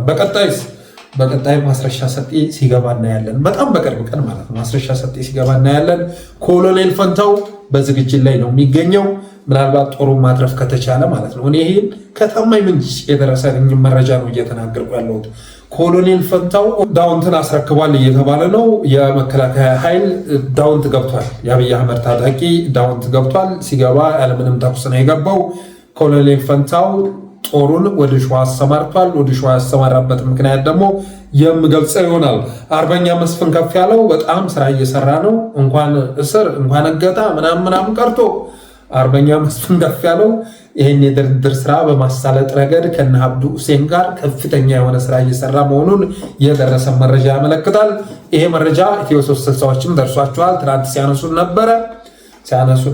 በቀጣይ ማስረሻ ሰጤ ሲገባ እናያለን። በጣም በቅርብ ቀን ማለት ነው። ማስረሻ ሰጤ ሲገባ እናያለን። ኮሎኔል ፈንታው በዝግጅት ላይ ነው የሚገኘው። ምናልባት ጦሩን ማትረፍ ከተቻለ ማለት ነው። እኔ ይህን ከታማኝ ምንጭ የደረሰኝ መረጃ ነው እየተናገርኩ ያለሁት። ኮሎኔል ፈንታው ዳውንትን አስረክቧል እየተባለ ነው። የመከላከያ ኃይል ዳውንት ገብቷል። የአብይ አህመድ ታጣቂ ዳውንት ገብቷል። ሲገባ ያለምንም ተኩስ ነው የገባው። ኮሎኔል ፈንታው ጦሩን ወደ ሸዋ አሰማርቷል። ወደ ሸዋ ያሰማራበት ምክንያት ደግሞ የምገልጸው ይሆናል። አርበኛ መስፍን ከፍ ያለው በጣም ስራ እየሰራ ነው። እንኳን እስር እንኳን እገታ ምናምን ቀርቶ አርበኛ መስፍን ከፍ ያለው ይህን የድርድር ስራ በማሳለጥ ረገድ ከነ አብዱ ሁሴን ጋር ከፍተኛ የሆነ ስራ እየሰራ መሆኑን የደረሰ መረጃ ያመለክታል። ይሄ መረጃ ኢትዮ 360ዎችም ደርሷቸዋል። ትናንት ሲያነሱን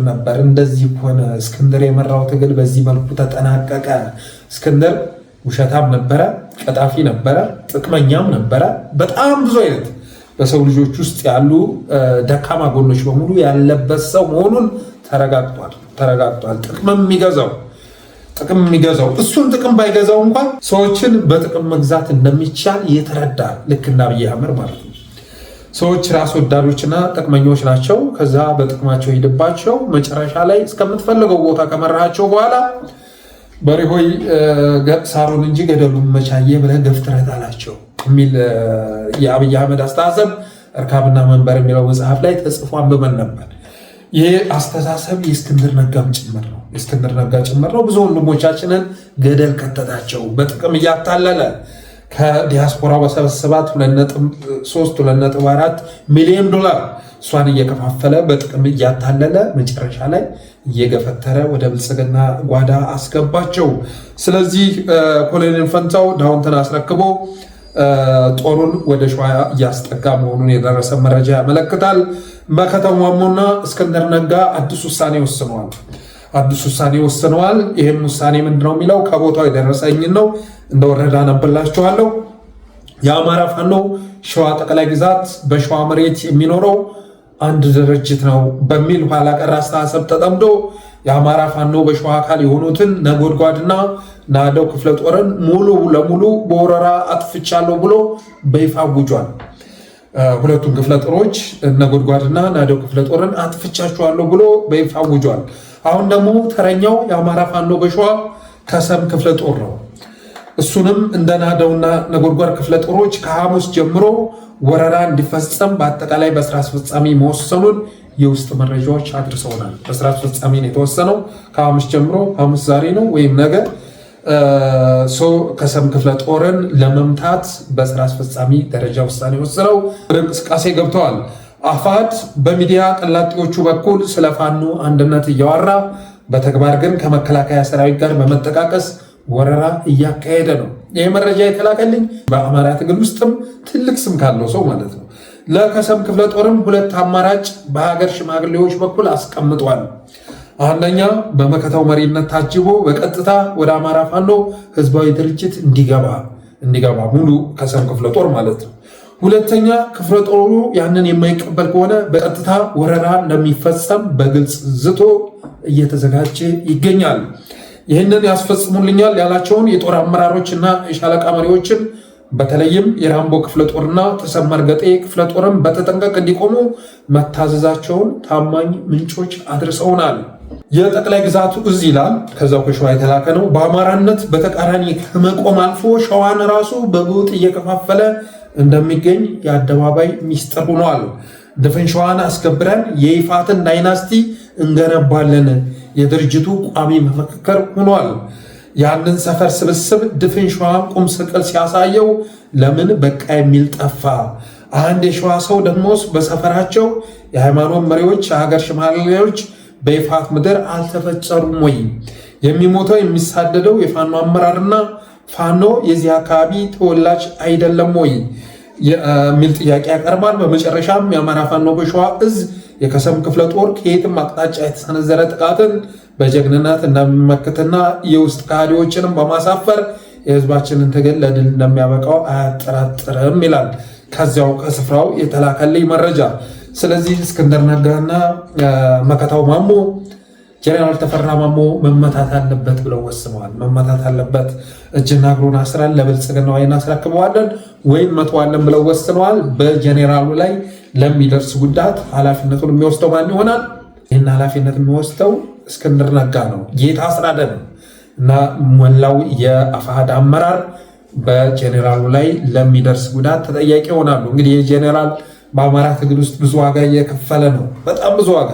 ነበር። እንደዚህ ሆነ፣ እስክንድር የመራው ትግል በዚህ መልኩ ተጠናቀቀ። እስክንድር ውሸታም ነበረ፣ ቀጣፊ ነበረ፣ ጥቅመኛም ነበረ። በጣም ብዙ አይነት በሰው ልጆች ውስጥ ያሉ ደካማ ጎኖች በሙሉ ያለበት ሰው መሆኑን ተረጋግጧል። ጥቅም የሚገዛው እሱን ጥቅም ባይገዛው እንኳን ሰዎችን በጥቅም መግዛት እንደሚቻል የተረዳ ልክ እንደ አብይ አህመድ ማለት ነው። ሰዎች ራስ ወዳዶችና ጥቅመኞች ናቸው። ከዛ በጥቅማቸው ሂድባቸው መጨረሻ ላይ እስከምትፈልገው ቦታ ከመራቸው በኋላ በሪሆይ ሳሩን እንጂ ገደሉን መቻየ ብለህ ገፍትረህ ጣላቸው የሚል የአብይ አህመድ አስተሳሰብ እርካብና መንበር የሚለው መጽሐፍ ላይ ተጽፎ አንብበን ነበር። ይህ አስተሳሰብ የእስክንድር ነጋም ጭምር ነው። ብዙ ወንድሞቻችንን ገደል ከተታቸው በጥቅም እያታለለ ከዲያስፖራ በሰበሰባት 2.4 ሚሊዮን ዶላር እሷን እየከፋፈለ በጥቅም እያታለለ መጨረሻ ላይ እየገፈተረ ወደ ብልጽግና ጓዳ አስገባቸው። ስለዚህ ኮሎኔል ፈንታው ዳውንትን አስረክቦ ጦሩን ወደ ሸዋ እያስጠጋ መሆኑን የደረሰ መረጃ ያመለክታል። መከታው ማሞና እስክንድር ነጋ አዲስ ውሳኔ ወስነዋል። ይህም ውሳኔ ምንድነው የሚለው ከቦታው የደረሰኝን ነው እንደወረዳ ነብላችኋለሁ። የአማራ ፋኖ ሸዋ ጠቅላይ ግዛት በሸዋ መሬት የሚኖረው አንድ ድርጅት ነው በሚል ኋላ ቀር አስተሳሰብ ተጠምዶ የአማራ ፋኖ በሸዋ አካል የሆኑትን ነጎድጓድና ናደው ክፍለ ጦርን ሙሉ ለሙሉ በወረራ አጥፍቻለሁ ብሎ በይፋ አውጇል። ሁለቱም ክፍለ ጦሮች ነጎድጓድና ናደው ክፍለ ጦርን አጥፍቻቸዋለሁ ብሎ በይፋ አውጇል። አሁን ደግሞ ተረኛው የአማራ ፋኖ በሸዋ ከሰም ክፍለ ጦር ነው። እሱንም እንደ ናደውና ነጎድጓድ ክፍለ ጦሮች ከሐሙስ ጀምሮ ወረራ እንዲፈጸም በአጠቃላይ በስራ አስፈጻሚ መወሰኑን የውስጥ መረጃዎች አድርሰውናል። በስራ አስፈጻሚ ነው የተወሰነው። ከሐሙስ ጀምሮ ሐሙስ ዛሬ ነው ወይም ነገ ከሰም ክፍለ ጦርን ለመምታት በስራ አስፈጻሚ ደረጃ ውሳኔ ወስነው እንቅስቃሴ ገብተዋል። አፋሕድ በሚዲያ ቀላጤዎቹ በኩል ስለ ፋኖ አንድነት እያወራ በተግባር ግን ከመከላከያ ሰራዊት ጋር በመጠቃቀስ ወረራ እያካሄደ ነው። ይህ መረጃ የተላከልኝ በአማራ ትግል ውስጥም ትልቅ ስም ካለው ሰው ማለት ነው። ለከሰም ክፍለ ጦርም ሁለት አማራጭ በሀገር ሽማግሌዎች በኩል አስቀምጧል። አንደኛ በመከታው መሪነት ታጅቦ በቀጥታ ወደ አማራ ፋኖ ህዝባዊ ድርጅት እንዲገባ ሙሉ ከሰም ክፍለ ጦር ማለት ነው። ሁለተኛ ክፍለ ጦሩ ያንን የማይቀበል ከሆነ በቀጥታ ወረራ እንደሚፈጸም በግልጽ ዝቶ እየተዘጋጀ ይገኛል። ይህንን ያስፈጽሙልኛል ያላቸውን የጦር አመራሮችና የሻለቃ መሪዎችን በተለይም የራምቦ ክፍለ ጦርና ተሰማ እርገጤ ክፍለ ጦርን በተጠንቀቅ እንዲቆሙ መታዘዛቸውን ታማኝ ምንጮች አድርሰውናል። የጠቅላይ ግዛቱ እዝ ይላል፣ ከዛው ከሸዋ የተላከ ነው። በአማራነት በተቃራኒ ከመቆም አልፎ ሸዋን ራሱ በጎጥ እየከፋፈለ እንደሚገኝ የአደባባይ ሚስጥር ሆኗል። ድፍን ሸዋን አስከብረን የይፋትን ዳይናስቲ እንገነባለን የድርጅቱ ቋሚ መፈክር ሆኗል። ያንን ሰፈር ስብስብ ድፍን ሸዋን ቁም ስቅል ሲያሳየው ለምን በቃ የሚል ጠፋ። አንድ የሸዋ ሰው ደግሞ በሰፈራቸው የሃይማኖት መሪዎች፣ የሀገር ሽማግሌዎች በይፋት ምድር አልተፈጸሩም ወይ? የሚሞተው የሚሳደደው የፋኖ አመራርና ፋኖ የዚህ አካባቢ ተወላጅ አይደለም ወይ የሚል ጥያቄ ያቀርባል። በመጨረሻም የአማራ ፋኖ በሸዋ እዝ የከሰም ክፍለ ጦር ከየትም አቅጣጫ የተሰነዘረ ጥቃትን በጀግንነት እንደሚመክትና የውስጥ ከሃዲዎችንም በማሳፈር የህዝባችንን ትግል ለድል እንደሚያበቃው አያጠራጥርም ይላል ከዚያው ከስፍራው የተላከልኝ መረጃ። ስለዚህ እስክንድር ነጋና መከታው ማሞ ጀነራል ተፈራ ማሞ መመታት አለበት ብለው ወስነዋል። መመታት አለበት፣ እጅና እግሩን አስረን ለብልጽግናው እናስረክበዋለን ወይም መተዋለን ብለው ወስነዋል። በጀኔራሉ ላይ ለሚደርስ ጉዳት ኃላፊነቱን የሚወስደው ማን ይሆናል? ይህን ኃላፊነት የሚወስደው እስክንድር ነጋ ነው፣ ጌታ አስራደ ነው እና ሞላው የአፋሕድ አመራር በጀኔራሉ ላይ ለሚደርስ ጉዳት ተጠያቂ ይሆናሉ። እንግዲህ የጀኔራል በአማራ ትግል ውስጥ ብዙ ዋጋ እየከፈለ ነው፣ በጣም ብዙ ዋጋ።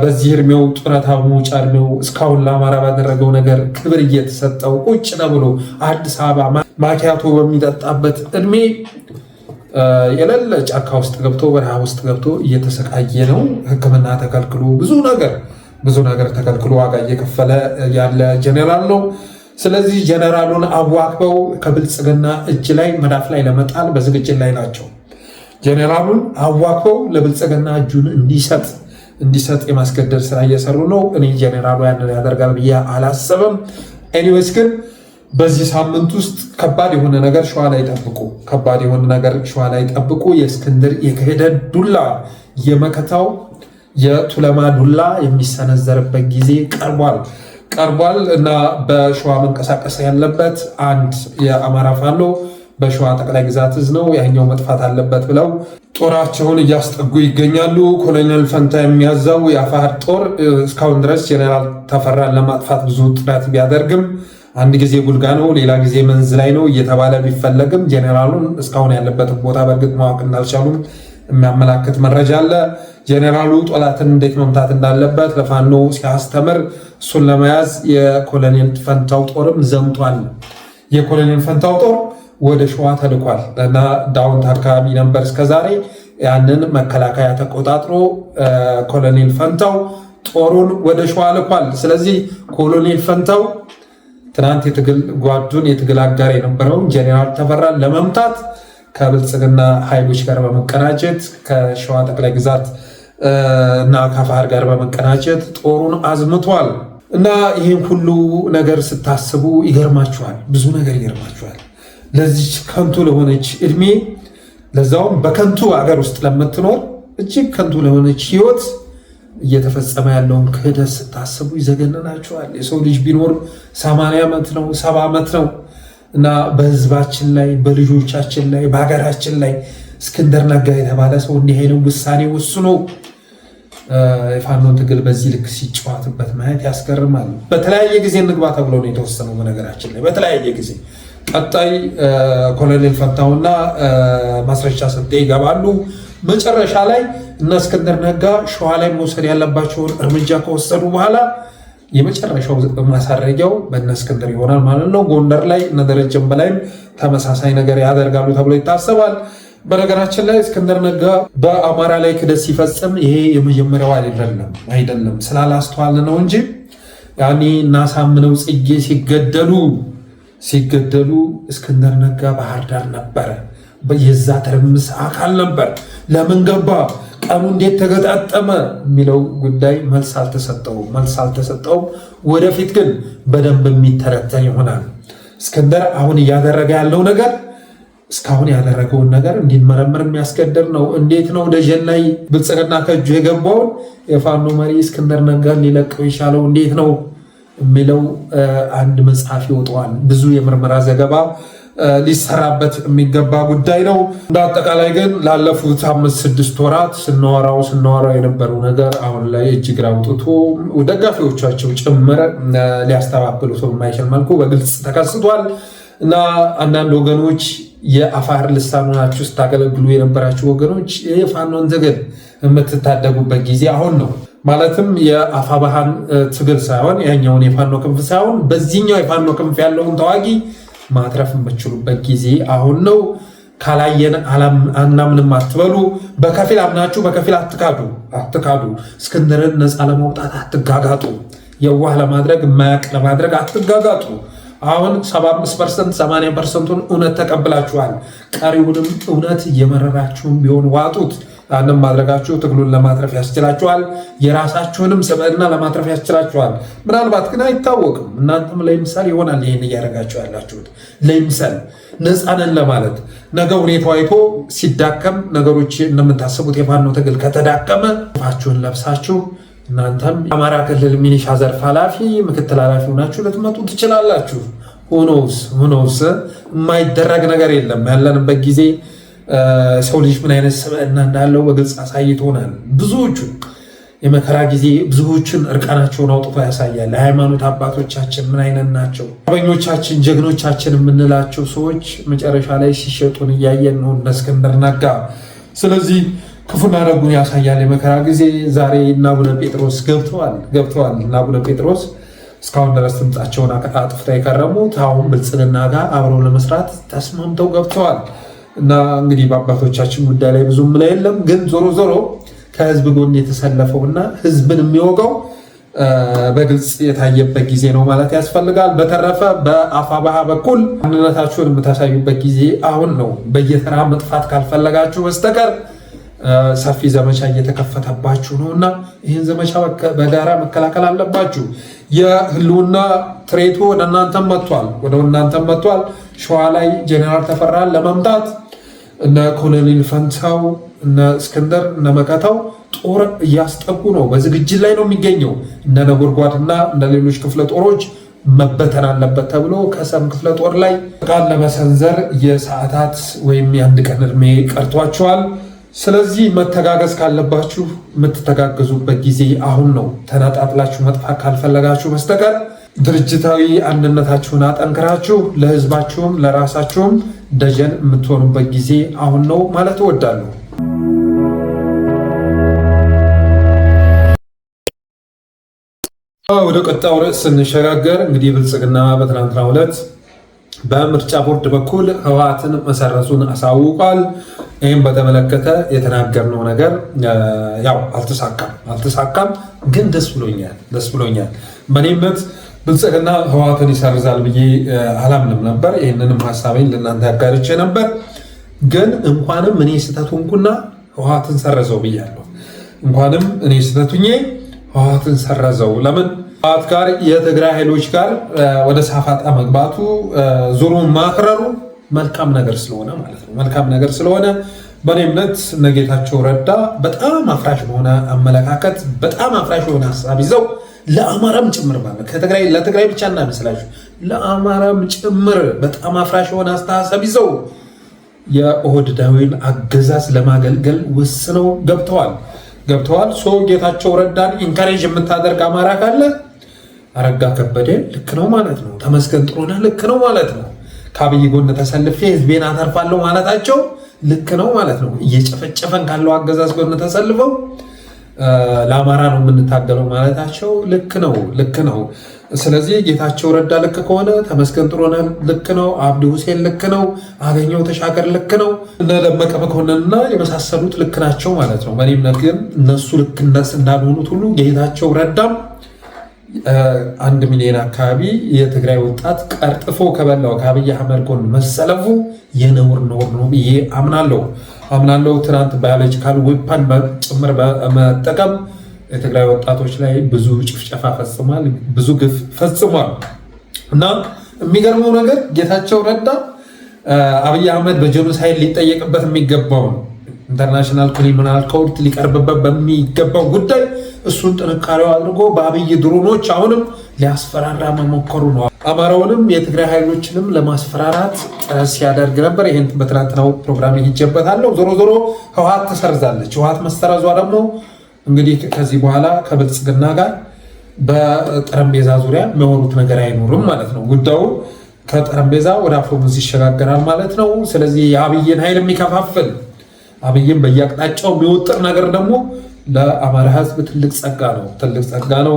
በዚህ እድሜው ጡረታ መውጫ እድሜው እስካሁን ለአማራ ባደረገው ነገር ክብር እየተሰጠው ቁጭ ብሎ አዲስ አበባ ማኪያቶ በሚጠጣበት እድሜ የሌለ ጫካ ውስጥ ገብቶ በረሃ ውስጥ ገብቶ እየተሰቃየ ነው። ሕክምና ተከልክሎ ብዙ ነገር ተከልክሎ ዋጋ እየከፈለ ያለ ጀኔራል ነው። ስለዚህ ጀኔራሉን አዋክበው ከብልጽግና እጅ ላይ መዳፍ ላይ ለመጣል በዝግጅት ላይ ናቸው። ጀኔራሉን አዋክበው ለብልጽግና እጁን እንዲሰጥ የማስገደድ ስራ እየሰሩ ነው። እኔ ጀኔራሉ ያንን ያደርጋል ብዬ አላሰብም። ኤኒዌይስ ግን በዚህ ሳምንት ውስጥ ከባድ የሆነ ነገር ሸዋ ላይ ጠብቁ። የእስክንድር የክህደት ዱላ የመከታው የቱለማ ዱላ የሚሰነዘርበት ጊዜ ቀርቧል እና በሸዋ መንቀሳቀስ ያለበት አንድ የአማራ ፋኖ በሸዋ ጠቅላይ ግዛት እዝ ነው። ያኛው መጥፋት አለበት ብለው ጦራቸውን እያስጠጉ ይገኛሉ። ኮሎኔል ፈንታ የሚያዘው የአፋሕድ ጦር እስካሁን ድረስ ጀኔራል ተፈራን ለማጥፋት ብዙ ጥረት ቢያደርግም አንድ ጊዜ ቡልጋ ነው፣ ሌላ ጊዜ መንዝ ላይ ነው እየተባለ ቢፈለግም ጀኔራሉን እስካሁን ያለበትን ቦታ በእርግጥ ማወቅ እንዳልቻሉም የሚያመላክት መረጃ አለ። ጀኔራሉ ጠላትን እንዴት መምታት እንዳለበት ለፋኖ ሲያስተምር እሱን ለመያዝ የኮሎኔል ፈንታው ጦርም ዘምቷል። የኮሎኔል ፈንታው ጦር ወደ ሸዋ ተልኳል እና ዳውንት አካባቢ ነበር እስከዛሬ። ያንን መከላከያ ተቆጣጥሮ ኮሎኔል ፈንታው ጦሩን ወደ ሸዋ ልኳል። ስለዚህ ኮሎኔል ፈንታው ትናንት የትግል ጓዱን የትግል አጋር የነበረውን ጀኔራል ተፈራን ለመምታት ከብልጽግና ኃይሎች ጋር በመቀናጀት ከሸዋ ጠቅላይ ግዛት እና ከአፋሕድ ጋር በመቀናጀት ጦሩን አዝምቷል እና ይህን ሁሉ ነገር ስታስቡ ይገርማችኋል፣ ብዙ ነገር ይገርማችኋል። ለዚች ከንቱ ለሆነች እድሜ ለዛውም በከንቱ አገር ውስጥ ለምትኖር እጅግ ከንቱ ለሆነች ህይወት እየተፈጸመ ያለውን ክህደት ስታስቡ ይዘገንናችኋል። የሰው ልጅ ቢኖር 80 ዓመት ነው 70 ዓመት ነው እና በህዝባችን ላይ በልጆቻችን ላይ በሀገራችን ላይ እስክንድር ነጋ የተባለ ሰው እንዲህ አይነት ውሳኔ ወስኖ የፋኖን ትግል በዚህ ልክ ሲጫወትበት ማየት ያስገርማል። በተለያየ ጊዜ እንግባ ተብሎ ነው የተወሰነው። በነገራችን ላይ በተለያየ ጊዜ ቀጣይ ኮሎኔል ፈንታውና ማስረሻ ሰጤ ይገባሉ። መጨረሻ ላይ እነ እስክንድር ነጋ ሸዋ ላይ መውሰድ ያለባቸውን እርምጃ ከወሰዱ በኋላ የመጨረሻው ማሳረጊያው በእነ እስክንድር ይሆናል ማለት ነው። ጎንደር ላይ እነ ደረጀም በላይም ተመሳሳይ ነገር ያደርጋሉ ተብሎ ይታሰባል። በነገራችን ላይ እስክንድር ነጋ በአማራ ላይ ክደት ሲፈጽም ይሄ የመጀመሪያው አይደለም ስላላስተዋል ነው እንጂ ያኔ እናሳምነው ጽጌ ሲገደሉ እስክንድር ነጋ ባህር ዳር ነበረ። የዛ ትርምስ አካል ነበር። ለምን ገባ፣ ቀኑ እንዴት ተገጣጠመ የሚለው ጉዳይ መልስ አልተሰጠውም። ወደፊት ግን በደንብ የሚተረተን ይሆናል። እስክንድር አሁን እያደረገ ያለው ነገር እስካሁን ያደረገውን ነገር እንዲመረመር የሚያስገድድ ነው። እንዴት ነው ደጀን ላይ ብልጽግና ከእጁ የገባውን የፋኖ መሪ እስክንድር ነጋን ሊለቀው የቻለው እንዴት ነው የሚለው አንድ መጽሐፍ ይወጣዋል። ብዙ የምርመራ ዘገባ ሊሰራበት የሚገባ ጉዳይ ነው። እንደ አጠቃላይ ግን ላለፉት 5-6 ወራት ስናወራው የነበረው ነገር አሁን ላይ እጅግ አውጥቶ ደጋፊዎቻቸው ጭምር ሊያስተባብሉት በማይችል መልኩ በግልጽ ተከስቷል እና አንዳንድ ወገኖች የአፋሕድ ልሳን ሆናችሁ ስታገለግሉ የነበራችሁ ወገኖች የፋኖን ትግል የምትታደጉበት ጊዜ አሁን ነው። ማለትም የአፋብኃን ትግል ሳይሆን ያኛውን የፋኖ ክንፍ ሳይሆን በዚህኛው የፋኖ ክንፍ ያለውን ተዋጊ ማትረፍ የምትችሉበት ጊዜ አሁን ነው። ካላየን አናምንም አትበሉ። በከፊል አምናችሁ በከፊል አትካዱ። እስክንድርን ነፃ ለማውጣት አትጋጋጡ። የዋህ ለማድረግ ማያቅ ለማድረግ አትጋጋጡ። አሁን 75% 80%ን እውነት ተቀብላችኋል። ቀሪውንም እውነት እየመረራችሁም ቢሆን ዋጡት። ያንን ማድረጋችሁ ትግሉን ለማትረፍ ያስችላችኋል። የራሳችሁንም ስብዕና ለማትረፍ ያስችላችኋል። ምናልባት ግን አይታወቅም። እናንተም ለምሳሌ ይሆናል ይህን እያደረጋችሁ ያላችሁት ለምሳሌ ነፃነን ለማለት ነገ ሁኔታው አይቶ ሲዳከም ነገሮች እንደምታስቡት የፋኖ ትግል ከተዳከመ ፋችሁን ለብሳችሁ እናንተም የአማራ ክልል ሚኒሻ ዘርፍ ኃላፊ ምክትል ኃላፊ ሆናችሁ ልትመጡ ትችላላችሁ። ሁኖስ የማይደረግ ነገር የለም። ያለንበት ጊዜ ሰው ልጅ ምን አይነት ስብዕና እንዳለው በግልጽ አሳይቶናል። ብዙዎቹን የመከራ ጊዜ ብዙዎችን እርቃናቸውን አውጥቶ ያሳያል። የሃይማኖት አባቶቻችን ምን አይነት ናቸው? አርበኞቻችን፣ ጀግኖቻችን የምንላቸው ሰዎች መጨረሻ ላይ ሲሸጡን እያየን ነው፣ እንደ እስክንድር ነጋ። ስለዚህ ክፉና ደጉን ያሳያል የመከራ ጊዜ። ዛሬ እና አቡነ ጴጥሮስ ገብተዋል። እና አቡነ ጴጥሮስ እስካሁን ድረስ ድምፃቸውን አጥፍተው የከረሙት አሁን ብልጽግና ጋር አብረው ለመስራት ተስማምተው ገብተዋል። እና እንግዲህ በአባቶቻችን ጉዳይ ላይ ብዙም ላይ የለም፣ ግን ዞሮ ዞሮ ከህዝብ ጎን የተሰለፈው እና ህዝብን የሚወጋው በግልጽ የታየበት ጊዜ ነው ማለት ያስፈልጋል። በተረፈ በአፋባሃ በኩል አንድነታችሁን የምታሳዩበት ጊዜ አሁን ነው። በየተራ መጥፋት ካልፈለጋችሁ በስተቀር ሰፊ ዘመቻ እየተከፈተባችሁ ነው እና ይህን ዘመቻ በጋራ መከላከል አለባችሁ። የህልውና ትሬቱ ወደ እናንተም መጥቷል። ሸዋ ላይ ጄኔራል ተፈራን ለመምታት እነ ኮሎኔል ፈንታው፣ እነ እስክንድር፣ እነ መከታው ጦር እያስጠጉ ነው። በዝግጅት ላይ ነው የሚገኘው። እነ ነጎድጓድና እነ ሌሎች ክፍለ ጦሮች መበተን አለበት ተብሎ ከሰም ክፍለ ጦር ላይ ጥቃት ለመሰንዘር የሰዓታት ወይም የአንድ ቀን እድሜ ቀርቷቸዋል። ስለዚህ መተጋገዝ ካለባችሁ የምትተጋገዙበት ጊዜ አሁን ነው። ተነጣጥላችሁ መጥፋት ካልፈለጋችሁ በስተቀር ድርጅታዊ አንድነታችሁን አጠንክራችሁ ለህዝባችሁም ለራሳችሁም ደጀን የምትሆኑበት ጊዜ አሁን ነው ማለት እወዳለሁ። ወደ ቀጣዩ ርዕስ ስንሸጋገር እንግዲህ ብልጽግና በትናንትናው ዕለት በምርጫ ቦርድ በኩል ህወሓትን መሰረዙን አሳውቋል። ይህም በተመለከተ የተናገርነው ነገር ያው አልተሳካም፣ ግን ደስ ብሎኛል። በእኔ እምነት ብልጽግና ህወሓትን ይሰርዛል ብዬ አላምንም ነበር። ይህንንም ሀሳቤን ለእናንተ ያጋርቼ ነበር። ግን እንኳንም እኔ ስህተት ሆንኩና ህወሓትን ሰረዘው ብያለሁ። እንኳንም እኔ ስህተት ሁኜ ህወሓትን ሰረዘው። ለምን ህወሓት ጋር የትግራይ ኃይሎች ጋር ወደ ሳፋጣ መግባቱ ዙሩን ማክረሩ መልካም ነገር ስለሆነ ማለት ነው። መልካም ነገር ስለሆነ በእኔ እምነት እነ ጌታቸው ረዳ በጣም አፍራሽ በሆነ አመለካከት፣ በጣም አፍራሽ የሆነ ሀሳብ ይዘው ለአማራም ጭምር ማለት ለትግራይ ብቻ እንዳይመስላችሁ ለአማራም ጭምር በጣም አፍራሽ የሆነ አስተሳሰብ ይዘው የኦህዴዳዊን አገዛዝ ለማገልገል ወስነው ገብተዋል። ጌታቸው ረዳን ኢንካሬጅ የምታደርግ አማራ ካለ አረጋ ከበደ ልክ ነው ማለት ነው። ተመስገን ጥሩነህ ልክ ነው ማለት ነው። ከአብይ ጎን ተሰልፌ ህዝቤን አተርፋለሁ ማለታቸው ልክ ነው ማለት ነው። እየጨፈጨፈን ካለው አገዛዝ ጎን ተሰልፈው ለአማራ ነው የምንታገለው ማለታቸው ልክ ነው። ስለዚህ ጌታቸው ረዳ ልክ ከሆነ ተመስገን ጥሩነህ ልክ ነው፣ አብዲ ሁሴን ልክ ነው፣ አገኘው ተሻገር ልክ ነው፣ እነ ደመቀ መኮንንና የመሳሰሉት ልክ ናቸው ማለት ነው። በእኔ እምነት ግን እነሱ ልክ እንዳልሆኑት ሁሉ ጌታቸው ረዳም 1 ሚሊዮን አካባቢ የትግራይ ወጣት ቀርጥፎ ከበላው ከአብይ አህመድ ጎን መሰለፉ የነውር ነው ብዬ አምናለሁ። ትናንት ባዮሎጂካል ዌፐን ጭምር በመጠቀም የትግራይ ወጣቶች ላይ ብዙ ጭፍጨፋ ፈጽሟል፣ ብዙ ግፍ ፈጽሟል። እና የሚገርመው ነገር ጌታቸው ረዳ አብይ አህመድ በጄኖሳይድ ሊጠየቅበት የሚገባው ነው። ኢንተርናሽናል ክሪሚናል ኮርት ሊቀርብበት በሚገባው ጉዳይ እሱን ጥንካሬው አድርጎ በአብይ ድሮኖች አሁንም ሊያስፈራራ መሞከሩ ነው። አማራውንም የትግራይ ኃይሎችንም ለማስፈራራት ጥረት ሲያደርግ ነበር። ይህን በትናንትናው ፕሮግራም ይጀበታለሁ። ዞሮ ህወሓት ተሰርዛለች። ህወሓት መሰረዟ ደግሞ እንግዲህ ከዚህ በኋላ ከብልጽግና ጋር በጠረጴዛ ዙሪያ የሚያወሩት ነገር አይኖርም ማለት ነው። ጉዳዩ ከጠረጴዛ ወደ አፈሙዝ ይሸጋገራል ማለት ነው። ስለዚህ የአብይን ኃይል የሚከፋፍል አብይን በየአቅጣጫው የሚወጥር ነገር ደግሞ ለአማራ ህዝብ ትልቅ ጸጋ ነው።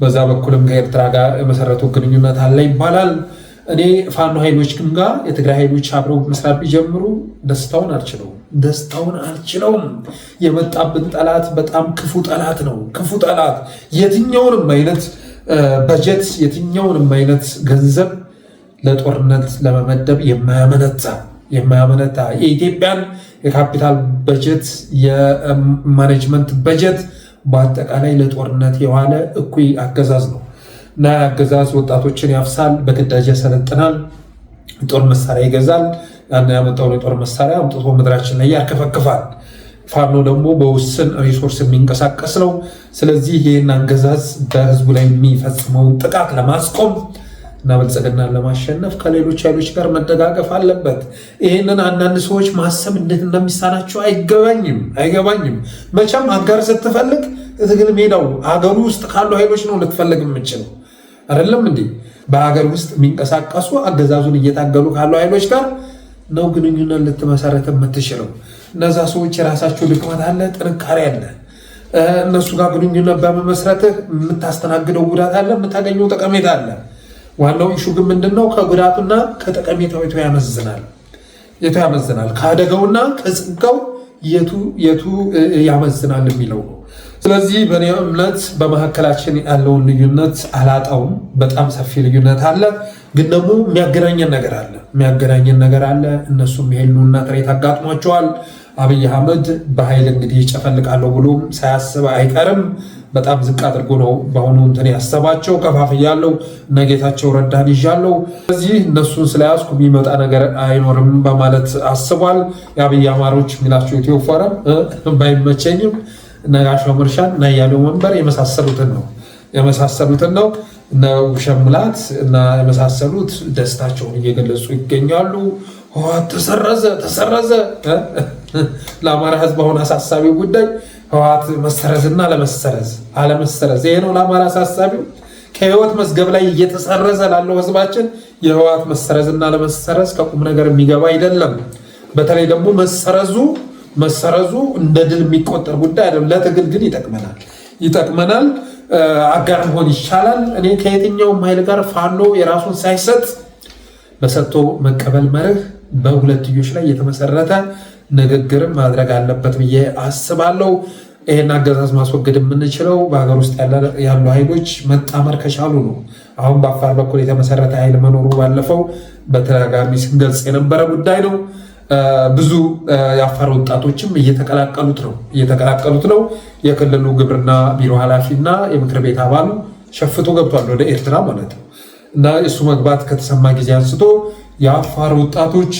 በዛ በኩልም ከኤርትራ ጋር የመሰረቱ ግንኙነት አለ ይባላል። እኔ ፋኖ ኃይሎች ጋር የትግራይ ኃይሎች አብረው መስራት ቢጀምሩ ደስታውን አልችለውም። የመጣብን ጠላት በጣም ክፉ ጠላት ነው። ክፉ ጠላት የትኛውንም አይነት በጀት የትኛውንም አይነት ገንዘብ ለጦርነት ለመመደብ የማያመነታ የኢትዮጵያን የካፒታል በጀት የማኔጅመንት በጀት በአጠቃላይ ለጦርነት የዋለ እኩይ አገዛዝ ነው እና አገዛዝ ወጣቶችን ያፍሳል፣ በግዳጅ ያሰለጥናል፣ ጦር መሳሪያ ይገዛል። ያን ያመጣውን የጦር መሳሪያ አምጥቶ ምድራችን ላይ ያርከፈክፋል። ፋኖ ደግሞ በውስን ሪሶርስ የሚንቀሳቀስ ነው። ስለዚህ ይህን አገዛዝ በህዝቡ ላይ የሚፈጽመውን ጥቃት ለማስቆም እና ብልጽግናን ለማሸነፍ ከሌሎች ኃይሎች ጋር መደጋገፍ አለበት። ይህንን አንዳንድ ሰዎች ማሰብ እንዴት እንደሚሳናቸው አይገባኝም። መቼም አጋር ስትፈልግ ትግል ሜዳው ሀገሩ ውስጥ ካሉ ኃይሎች ነው ልትፈልግ የምችለው አይደለም እንዴ? በሀገር ውስጥ የሚንቀሳቀሱ አገዛዙን እየታገሉ ካሉ ኃይሎች ጋር ነው ግንኙነት ልትመሰረት የምትችለው። እነዛ ሰዎች የራሳቸው ድክመት አለ፣ ጥንካሬ አለ። እነሱ ጋር ግንኙነት በመመስረትህ የምታስተናግደው ጉዳት አለ፣ የምታገኘው ጠቀሜታ አለ። ዋናው ኢሹ ግን ምንድነው? ከጉዳቱና ከጠቀሜታው የቱ ያመዝናል፣ ከአደጋውና ከጽጋው የቱ ያመዝናል የሚለው ነው። ስለዚህ በእኔ እምነት በመካከላችን ያለውን ልዩነት አላጣውም። በጣም ሰፊ ልዩነት አለ፣ ግን ደግሞ የሚያገናኘን ነገር አለ። እነሱም የህልውና ጥረት አጋጥሟቸዋል። አብይ አህመድ በኃይል እንግዲህ ይጨፈልቃለሁ ብሎም ሳያስብ አይቀርም። በጣም ዝቅ አድርጎ ነው በአሁኑ እንትን ያሰባቸው። ከፋፍያለሁ እነ ጌታቸው ረዳን ይዣለሁ። ስለዚህ እነሱን ስለያዝኩ የሚመጣ ነገር አይኖርም በማለት አስቧል። የአብይ አማሮች የሚላቸው ኢትዮ ፎረም ባይመቸኝም እነ ጋሻው መርሻን እና ያለው መንበር የመሳሰሉትን ነው እነ ውብሸት ሙላት እና የመሳሰሉት ደስታቸውን እየገለጹ ይገኛሉ። ህወሓት ተሰረዘ። ለአማራ ህዝብ አሁን አሳሳቢው ጉዳይ ህወሓት መሰረዝና አለመሰረዝ ይሄ ነው ለአማራ አሳሳቢው። ከህይወት መዝገብ ላይ እየተሰረዘ ላለው ህዝባችን የህወሓት መሰረዝና አለመሰረዝ ከቁም ነገር የሚገባ አይደለም። በተለይ ደግሞ መሰረዙ እንደ ድል የሚቆጠር ጉዳይ አይደለም። ለትግል ግን ይጠቅመናል። አጋር መሆን ይቻላል። እኔ ከየትኛውም ኃይል ጋር ፋኖ የራሱን ሳይሰጥ በሰጥቶ መቀበል መርህ በሁለትዮሽ ላይ የተመሰረተ ንግግርም ማድረግ አለበት ብዬ አስባለሁ። ይሄን አገዛዝ ማስወገድ የምንችለው በሀገር ውስጥ ያሉ ኃይሎች መጣመር ከቻሉ ነው። አሁን በአፋር በኩል የተመሰረተ ኃይል መኖሩ ባለፈው በተደጋጋሚ ስንገልጽ የነበረ ጉዳይ ነው። ብዙ የአፋር ወጣቶችም እየተቀላቀሉት ነው። የክልሉ ግብርና ቢሮ ኃላፊና የምክር ቤት አባሉ ሸፍቶ ገብቷል ወደ ኤርትራ ማለት ነው። እና እሱ መግባት ከተሰማ ጊዜ አንስቶ የአፋር ወጣቶች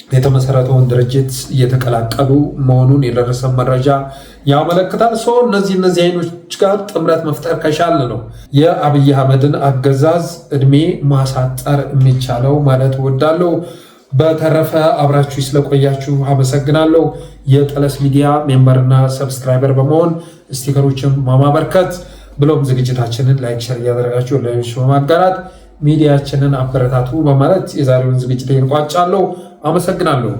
የተመሰረተውን ድርጅት እየተቀላቀሉ መሆኑን የደረሰ መረጃ ያመለክታል። ሰው እነዚህ ኃይሎች ጋር ጥምረት መፍጠር ከቻለ ነው የአብይ አህመድን አገዛዝ እድሜ ማሳጠር የሚቻለው ማለት እወዳለሁ። በተረፈ አብራችሁ ስለቆያችሁ አመሰግናለሁ። የጠለስ ሚዲያ ሜምበርና ሰብስክራይበር በመሆን ስቲከሮችን ማበርከት ብሎም ዝግጅታችንን ላይክ፣ ሸር እያደረጋችሁ ለሌሎች በማጋራት ሚዲያችንን አበረታቱ በማለት የዛሬውን ዝግጅት እንቋጫለሁ። አመሰግናለሁ።